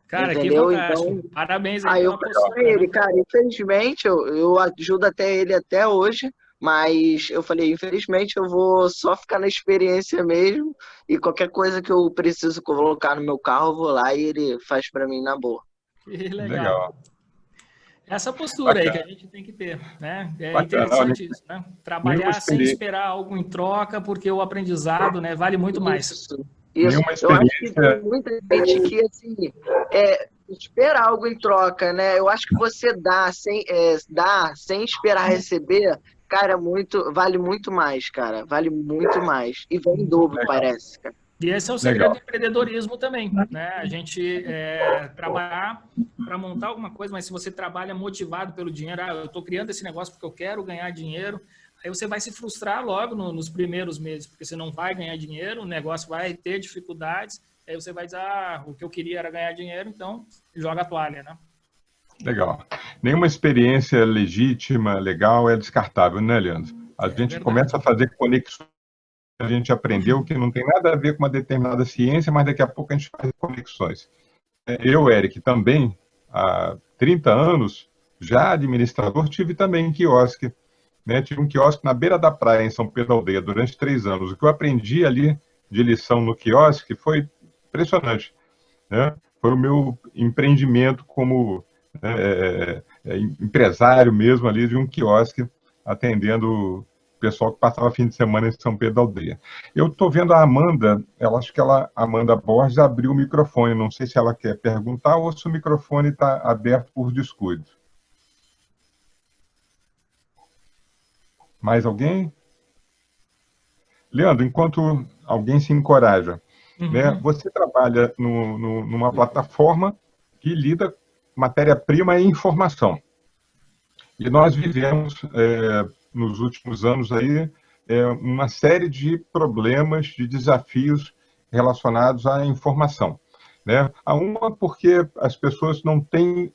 [SPEAKER 2] Cara, que
[SPEAKER 6] entendeu?
[SPEAKER 2] fantástico.
[SPEAKER 6] Então,
[SPEAKER 2] Parabéns aí
[SPEAKER 6] aí eu
[SPEAKER 2] pela
[SPEAKER 6] falei pra
[SPEAKER 2] postura,
[SPEAKER 6] ele,
[SPEAKER 2] né?
[SPEAKER 6] cara, infelizmente eu ajudo até ele até hoje, mas eu falei, infelizmente eu vou só ficar na experiência mesmo e qualquer coisa que eu preciso colocar no meu carro, eu vou lá e ele faz pra mim na boa.
[SPEAKER 2] Que legal.
[SPEAKER 1] Legal.
[SPEAKER 2] Essa postura aí que a
[SPEAKER 1] Bacana.
[SPEAKER 2] gente tem que ter, né? É
[SPEAKER 1] Bacana. Não,
[SPEAKER 2] interessante isso, né?
[SPEAKER 1] nenhuma
[SPEAKER 2] Trabalhar sem
[SPEAKER 1] experiência,
[SPEAKER 2] esperar algo em troca, porque o aprendizado, né, vale muito mais.
[SPEAKER 6] Isso, isso.
[SPEAKER 1] nenhuma
[SPEAKER 6] Eu acho que tem
[SPEAKER 1] experiência.
[SPEAKER 6] muita gente que, assim, espera algo em troca, né? Eu acho que você dá sem esperar receber, cara, vale muito mais, cara. Vale muito mais. E vem em dobro,
[SPEAKER 1] Legal,
[SPEAKER 6] parece, cara.
[SPEAKER 2] E esse é o segredo do
[SPEAKER 1] legal.
[SPEAKER 2] empreendedorismo também, né? A gente trabalhar para montar alguma coisa, mas se você trabalha motivado pelo dinheiro, eu estou criando esse negócio porque eu quero ganhar dinheiro, aí você vai se frustrar logo nos primeiros meses, porque você não vai ganhar dinheiro, o negócio vai ter dificuldades, aí você vai dizer, o que eu queria era ganhar dinheiro, então joga a toalha, né?
[SPEAKER 1] Legal. Nenhuma experiência legítima, legal, é descartável, né, Leandro? A
[SPEAKER 2] É
[SPEAKER 1] gente
[SPEAKER 2] verdade.
[SPEAKER 1] começa a fazer conexões que a gente aprendeu que não tem nada a ver com uma determinada ciência, mas daqui a pouco a gente faz conexões. Eu, Eric, também, há 30 anos, já administrador, tive também quiosque. Né? Tive um quiosque na beira da praia, em São Pedro da Aldeia, durante 3 anos. O que eu aprendi ali de lição no quiosque foi impressionante. Né? Foi o meu empreendimento como empresário mesmo ali de um quiosque, atendendo o pessoal que passava fim de semana em São Pedro da Aldeia. Eu estou vendo a Amanda, acho que Amanda Borges abriu o microfone, não sei se ela quer perguntar ou se o microfone está aberto por descuido. Mais alguém? Leandro, enquanto alguém se encoraja, né,
[SPEAKER 2] Uhum.
[SPEAKER 1] você trabalha numa plataforma que lida matéria-prima e informação. E nós vivemos, nos últimos anos, aí, uma série de problemas, de desafios relacionados à informação. né? Uma porque as pessoas não têm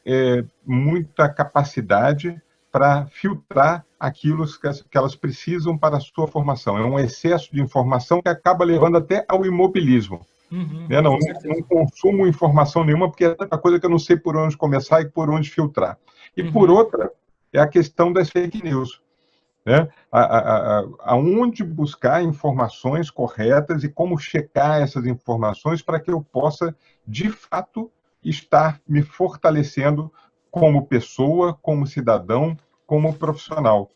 [SPEAKER 1] muita capacidade para filtrar aquilo que elas precisam para a sua formação. É um excesso de informação que acaba levando até ao imobilismo. Né? Não consumo informação nenhuma, porque é tanta coisa que eu não sei por onde começar e por onde filtrar. E por outra, é a questão das fake news. Né? Aonde buscar informações corretas e como checar essas informações para que eu possa, de fato, estar me fortalecendo como pessoa, como cidadão, como profissional.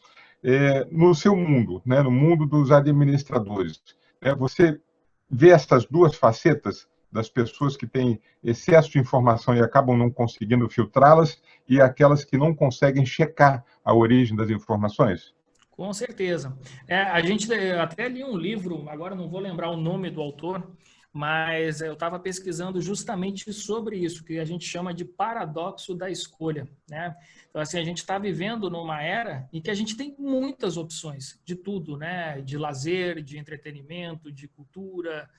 [SPEAKER 1] No seu mundo, né? No mundo dos administradores, né? Você vê essas duas facetas das pessoas que têm excesso de informação e acabam não conseguindo filtrá-las e aquelas que não conseguem checar a origem das informações?
[SPEAKER 2] Com certeza. A gente até li um livro, agora não vou lembrar o nome do autor, mas eu estava pesquisando justamente sobre isso, que a gente chama de paradoxo da escolha, né? Então, assim, a gente está vivendo numa era em que a gente tem muitas opções de tudo, né? De lazer, de entretenimento, de cultura,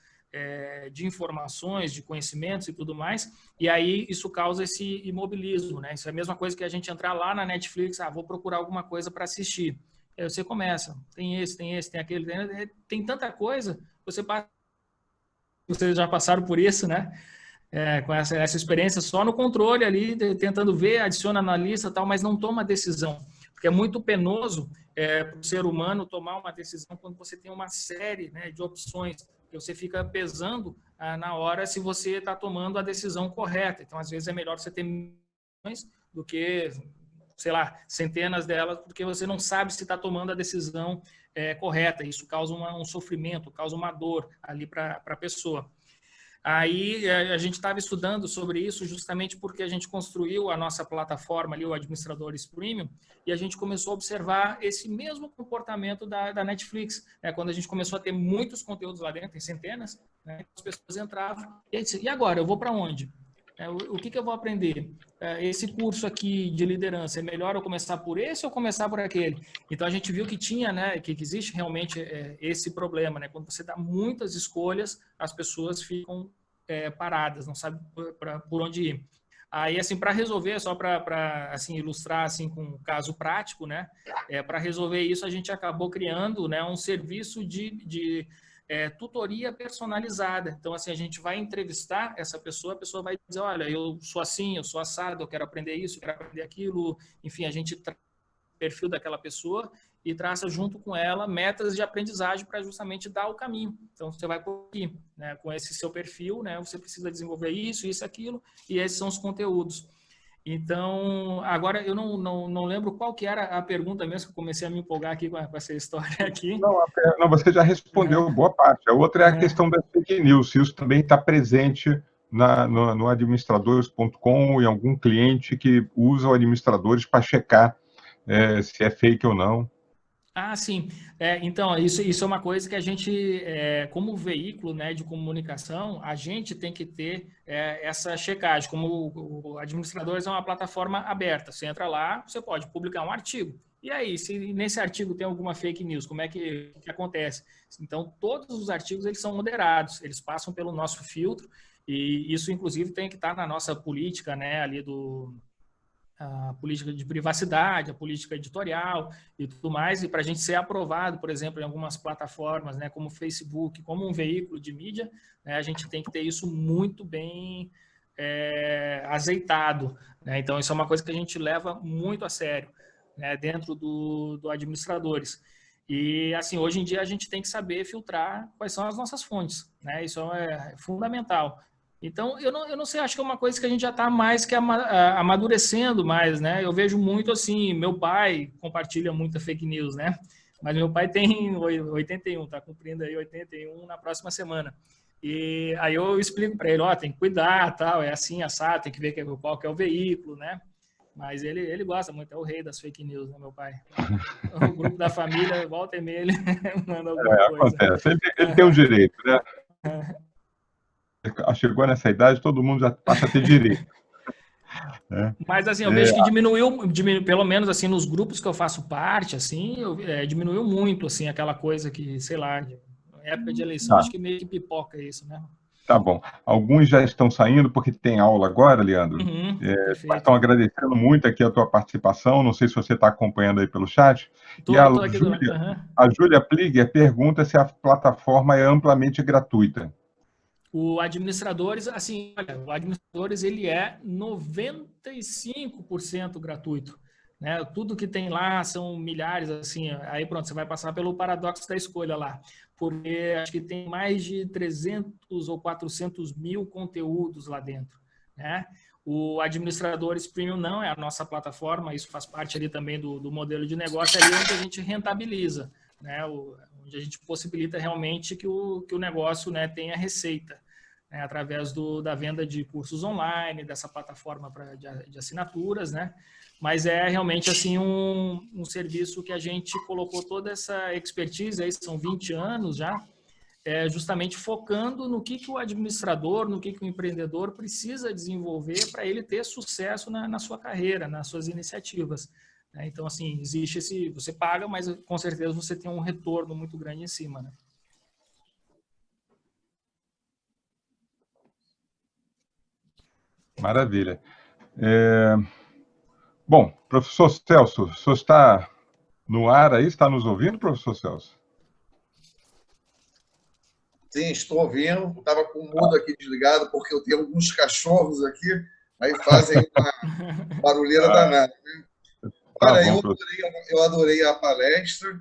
[SPEAKER 2] de informações, de conhecimentos e tudo mais, e aí isso causa esse imobilismo, né? Isso é a mesma coisa que a gente entrar lá na Netflix, vou procurar alguma coisa para assistir. Aí você começa, tem esse, tem aquele, tem tanta coisa, vocês já passaram por isso, né? Com essa experiência só no controle ali, tentando ver, adiciona na lista e tal, mas não toma decisão. Porque é muito penoso para o ser humano tomar uma decisão quando você tem uma série, né, de opções, que você fica pesando na hora se você está tomando a decisão correta. Então, às vezes, é melhor você ter opções do que, sei lá, centenas delas, porque você não sabe se está tomando a decisão correta. Isso causa um sofrimento, causa uma dor ali para a pessoa. Aí a gente estava estudando sobre isso justamente porque a gente construiu a nossa plataforma ali, o Administradores Premium, e a gente começou a observar esse mesmo comportamento da Netflix. Quando a gente começou a ter muitos conteúdos lá dentro, tem centenas, né, as pessoas entravam e aí disse, e agora, eu vou para onde? O que eu vou aprender? Esse curso aqui de liderança, é melhor eu começar por esse ou começar por aquele? Então, a gente viu que tinha, né, que existe realmente esse problema, né? Quando você dá muitas escolhas, as pessoas ficam paradas, não sabem por onde ir. Aí, assim, para resolver, só para assim, ilustrar assim, com um caso prático, né? Para resolver isso, a gente acabou criando, né, um serviço de tutoria personalizada. Então, assim, a gente vai entrevistar essa pessoa, a pessoa vai dizer, olha, eu sou assim, eu sou assado, eu quero aprender isso, eu quero aprender aquilo. Enfim, a gente traz o perfil daquela pessoa e traça junto com ela metas de aprendizagem para justamente dar o caminho. Então, você vai por aqui, né, com esse seu perfil, né, você precisa desenvolver isso, aquilo, e esses são os conteúdos. Então, agora eu não lembro qual que era a pergunta mesmo, que eu comecei a me empolgar aqui com essa história aqui.
[SPEAKER 1] Não, você já respondeu boa parte. A outra é a questão da fake news, se isso também está presente no administradores.com e algum cliente que usa o administradores para checar se é fake ou não.
[SPEAKER 2] Sim. Então, isso é uma coisa que a gente, como veículo, né, de comunicação, a gente tem que ter essa checagem. Como o Administradores é uma plataforma aberta, você entra lá, você pode publicar um artigo. E aí, se nesse artigo tem alguma fake news, como é que acontece? Então, todos os artigos eles são moderados, eles passam pelo nosso filtro, e isso, inclusive, tem que estar na nossa política, né, ali a política de privacidade, a política editorial e tudo mais, e para a gente ser aprovado, por exemplo, em algumas plataformas, né, como o Facebook, como um veículo de mídia, né, a gente tem que ter isso muito bem azeitado, né? Então, isso é uma coisa que a gente leva muito a sério, né, dentro do Administradores. E, assim, hoje em dia a gente tem que saber filtrar quais são as nossas fontes, né? Isso é fundamental. Então, eu não sei, acho que é uma coisa que a gente já está mais que amadurecendo mais, né? Eu vejo muito assim, meu pai compartilha muita fake news, né? Mas meu pai tem 81, está cumprindo aí 81 na próxima semana. E aí eu explico para ele, tem que cuidar, tal, é assim, assado, tem que ver qual que é o veículo, né? Mas ele gosta muito, é o rei das fake news, né, meu pai? O grupo da família, volta e meia, ele manda alguma coisa.
[SPEAKER 1] Acontece, ele tem um direito, né? Chegou nessa idade, todo mundo já passa a ter direito.
[SPEAKER 2] Mas, assim, eu vejo que diminuiu, pelo menos, assim, nos grupos que eu faço parte, assim, diminuiu muito, assim, aquela coisa que, sei lá, época de eleição, acho que meio que pipoca isso, né?
[SPEAKER 1] Tá bom. Alguns já estão saindo porque tem aula agora, Leandro. Mas estão agradecendo muito aqui a tua participação. Não sei se você está acompanhando aí pelo chat.
[SPEAKER 2] Tô aqui
[SPEAKER 1] a Júlia Pliger pergunta se a plataforma é amplamente gratuita.
[SPEAKER 2] O Administradores, assim, olha, o Administradores ele é 95% gratuito. Né? Tudo que tem lá são milhares, assim, aí pronto, você vai passar pelo paradoxo da escolha lá, porque acho que tem mais de 300 ou 400 mil conteúdos lá dentro, né? O Administradores Premium não é a nossa plataforma, isso faz parte ali também do modelo de negócio, ali onde a gente rentabiliza, né? Onde a gente possibilita realmente que o negócio, né, tenha receita, né? Através da venda de cursos online, dessa plataforma de assinaturas, né? Mas é realmente assim um serviço que a gente colocou toda essa expertise, aí são 20 anos já, justamente focando no que o administrador, no que o empreendedor precisa desenvolver para ele ter sucesso na sua carreira, nas suas iniciativas. Então, assim, existe você paga, mas com certeza você tem um retorno muito grande em cima, né?
[SPEAKER 1] Maravilha. Bom, professor Celso, o senhor está no ar aí? Está nos ouvindo, professor Celso?
[SPEAKER 7] Sim, estou ouvindo. Estava com o mudo aqui desligado, porque eu tenho alguns cachorros aqui, aí fazem uma barulheira danada. Né? Olha, eu adorei a palestra.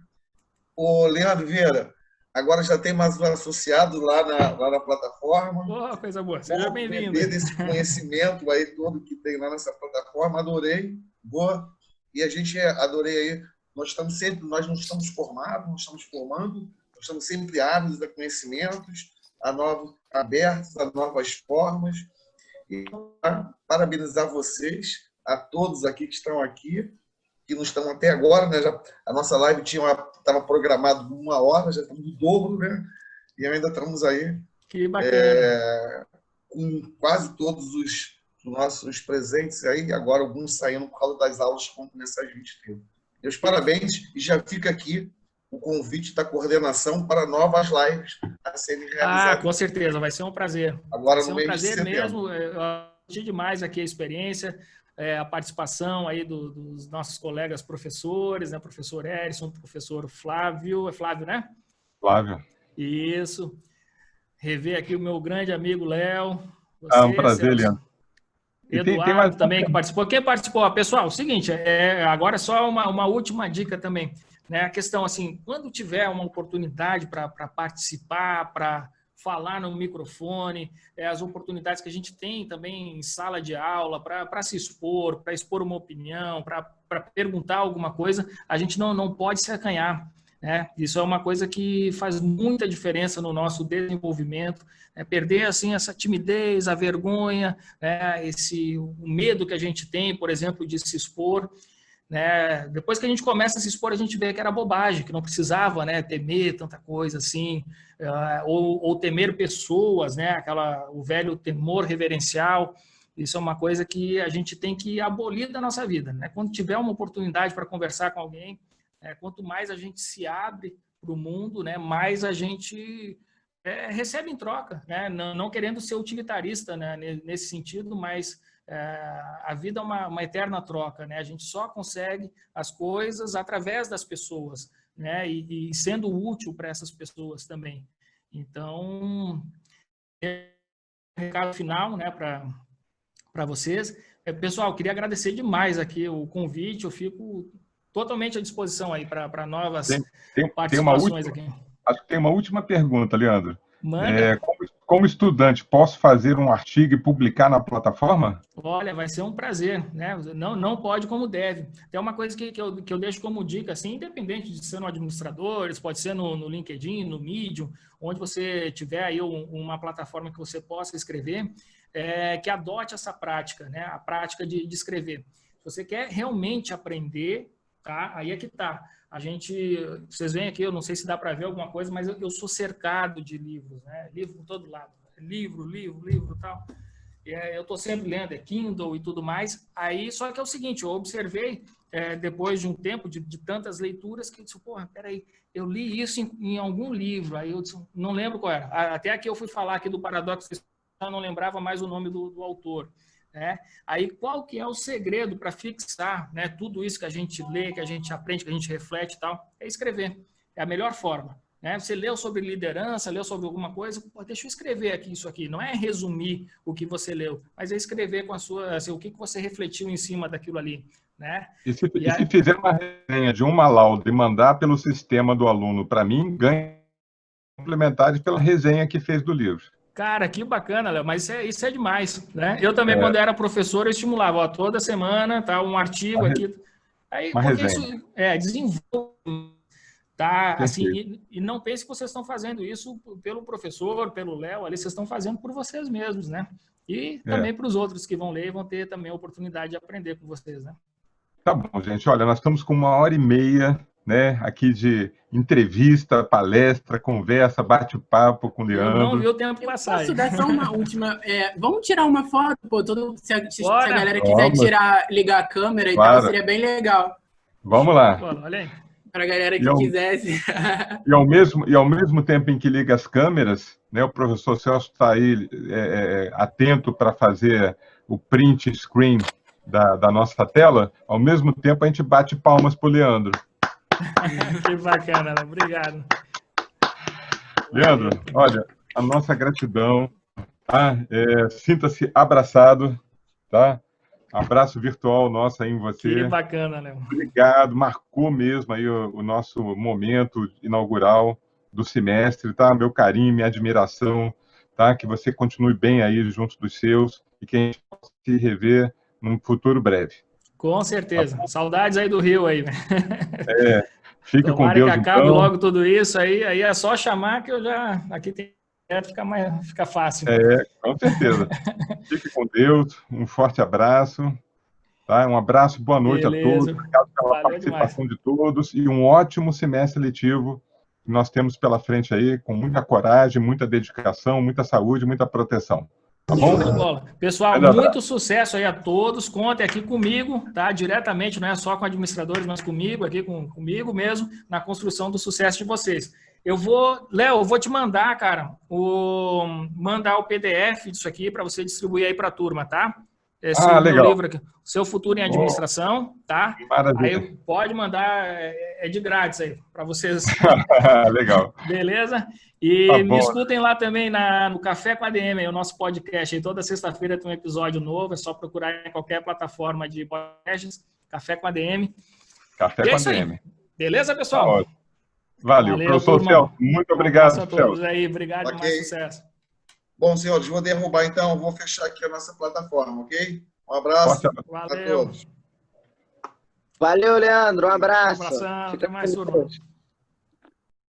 [SPEAKER 7] O Leandro Vieira, agora já tem mais um associado lá na plataforma.
[SPEAKER 2] Oh, coisa boa, seja bem-vindo.
[SPEAKER 7] Desse conhecimento aí todo que tem lá nessa plataforma, adorei. Boa. E a gente adorei aí. Nós não estamos formados, nós estamos formando, nós estamos sempre ávidos a conhecimentos, abertos a novas formas. E parabenizar vocês, a todos aqui que estão aqui, que não estão até agora, né? A nossa live estava programada 1 hora, já estamos no dobro, né? E ainda estamos aí.
[SPEAKER 2] Que bacana.
[SPEAKER 7] Com quase todos os nossos presentes aí, agora alguns saindo por causa das aulas que vão começar às 20h30. Meus parabéns, e já fica aqui o convite da coordenação para novas lives a serem realizadas.
[SPEAKER 2] Com certeza, vai ser um prazer.
[SPEAKER 7] Agora
[SPEAKER 2] vai ser um prazer mesmo. Eu gostei demais aqui a experiência, a participação aí dos nossos colegas professores, né? Professor Erison, professor Flávio. É Flávio, né?
[SPEAKER 1] Flávio.
[SPEAKER 2] Isso. Rever aqui o meu grande amigo Léo.
[SPEAKER 1] É um prazer, Leandro.
[SPEAKER 2] Eduardo também que participou. Quem participou? Pessoal, o seguinte, agora é só uma última dica também. Né? A questão, assim, quando tiver uma oportunidade para participar, para falar no microfone, as oportunidades que a gente tem também em sala de aula, para se expor, para expor uma opinião, para perguntar alguma coisa, a gente não pode se acanhar. Né? Isso é uma coisa que faz muita diferença no nosso desenvolvimento, perder assim essa timidez, a vergonha, o medo que a gente tem, por exemplo, de se expor. Né? Depois que a gente começa a se expor, a gente vê que era bobagem, que não precisava, né, temer tanta coisa assim, ou temer pessoas, né, o velho temor reverencial. Isso é uma coisa que a gente tem que abolir da nossa vida. Né? Quando tiver uma oportunidade para conversar com alguém, quanto mais a gente se abre para o mundo, né, mais a gente recebe em troca, né? Não querendo ser utilitarista, né, nesse sentido, mas a vida é uma eterna troca, né? A gente só consegue as coisas através das pessoas, né? E sendo útil para essas pessoas também. Então, recado final, né, para vocês. Pessoal, queria agradecer demais aqui o convite, eu fico totalmente à disposição aí para novas participações aqui.
[SPEAKER 1] Acho que tem uma última pergunta, Leandro.
[SPEAKER 2] Manda.
[SPEAKER 1] Como estudante, posso fazer um artigo e publicar na plataforma?
[SPEAKER 2] Olha, vai ser um prazer, né? Não pode como deve. Tem uma coisa que eu deixo como dica, assim, independente de ser no Administradores, pode ser no LinkedIn, no Medium, onde você tiver aí uma plataforma que você possa escrever, que adote essa prática, né? A prática de escrever. Se você quer realmente aprender, tá? Aí é que tá. Vocês veem aqui, eu não sei se dá para ver alguma coisa, mas eu sou cercado de livros, né? Livro por todo lado. Livro e tal. eu estou sempre lendo, é Kindle e tudo mais. Aí, só que é o seguinte, eu observei, depois de um tempo de tantas leituras, que eu disse, porra, peraí, eu li isso em algum livro. Aí eu disse, não lembro qual era. Até aqui eu fui falar aqui do paradoxo, eu não lembrava mais o nome do autor. Né? Aí, qual que é o segredo para fixar, né, tudo isso que a gente lê, que a gente aprende, que a gente reflete e tal? É escrever. É a melhor forma. Né? Você leu sobre liderança, leu sobre alguma coisa, pô, deixa eu escrever aqui isso aqui. Não é resumir o que você leu, mas é escrever com a sua, assim, o que você refletiu em cima daquilo ali. Né?
[SPEAKER 1] E se fizer uma resenha de uma lauda e mandar pelo sistema do aluno para mim, ganha complementares pela resenha que fez do livro.
[SPEAKER 2] Cara, que bacana, Léo, mas isso é demais, né? Eu também, quando era professor, eu estimulava, ó, toda semana, tá, um artigo aqui. Aí,
[SPEAKER 1] uma
[SPEAKER 2] porque
[SPEAKER 1] resenha.
[SPEAKER 2] isso desenvolve, tá? Assim, e não pense que vocês estão fazendo isso pelo professor, pelo Léo, ali vocês estão fazendo por vocês mesmos, né? E também para os outros que vão ler e vão ter também a oportunidade de aprender com vocês, né?
[SPEAKER 1] Tá bom, gente. Olha, nós estamos com 1h30, né, aqui de entrevista, palestra, conversa, bate-papo com o Leandro.
[SPEAKER 2] Eu não vi o tempo passar.
[SPEAKER 4] Posso dar só uma última... vamos tirar uma foto, pô, se a galera quiser ligar a câmera e tal, seria bem legal.
[SPEAKER 1] Vamos lá.
[SPEAKER 2] Olha aí.
[SPEAKER 4] Para a galera que quisesse.
[SPEAKER 1] E ao mesmo tempo em que liga as câmeras, né, o professor Celso está aí atento para fazer o print screen da nossa tela, ao mesmo tempo a gente bate palmas para o Leandro.
[SPEAKER 2] Que bacana, obrigado.
[SPEAKER 1] Leandro, olha, a nossa gratidão, tá? Sinta-se abraçado, tá? Abraço virtual nosso aí em você.
[SPEAKER 2] Que bacana, Léo.
[SPEAKER 1] Obrigado, marcou mesmo aí o nosso momento inaugural do semestre, tá? Meu carinho, minha admiração, tá? Que você continue bem aí junto dos seus e que a gente possa se rever num futuro breve.
[SPEAKER 2] Com certeza. Tá. Saudades aí do Rio aí, né?
[SPEAKER 1] Fique com Deus,
[SPEAKER 2] que acabe
[SPEAKER 1] então.
[SPEAKER 2] logo tudo isso aí é só chamar que eu já aqui tem fica fácil.
[SPEAKER 1] Com certeza. Fique com Deus, um forte abraço, tá? Um abraço, boa noite. Beleza. A todos, obrigado pela participação de todos e um ótimo semestre letivo que nós temos pela frente aí, com muita coragem, muita dedicação, muita saúde, muita proteção. Tá bom?
[SPEAKER 2] Pessoal, muito sucesso aí a todos. Contem aqui comigo, tá? Diretamente, não é só com administradores, mas comigo, aqui comigo mesmo, na construção do sucesso de vocês. Léo, eu vou te mandar, cara, mandar o PDF disso aqui para você distribuir aí para a turma, tá? Esse
[SPEAKER 1] legal.
[SPEAKER 2] Livro aqui, Seu Futuro em Administração, tá?
[SPEAKER 1] Maravilha.
[SPEAKER 2] Aí pode mandar, é de grátis aí, para vocês.
[SPEAKER 1] Legal.
[SPEAKER 2] Beleza? E me escutem lá também no Café com a ADM, o nosso podcast. Aí toda sexta-feira tem um episódio novo, é só procurar em qualquer plataforma de podcasts, Café com a ADM.
[SPEAKER 1] Café com a ADM.
[SPEAKER 2] Beleza, pessoal?
[SPEAKER 1] Tá. Valeu. Professor Celso, muito obrigado, Celso.
[SPEAKER 2] Aí, obrigado,
[SPEAKER 7] okay.
[SPEAKER 2] Mais sucesso.
[SPEAKER 7] Bom, senhores, vou derrubar então, vou fechar aqui a nossa plataforma, ok? Um abraço a todos.
[SPEAKER 6] Valeu, Leandro, um abraço.
[SPEAKER 2] Um abração, até mais, turma.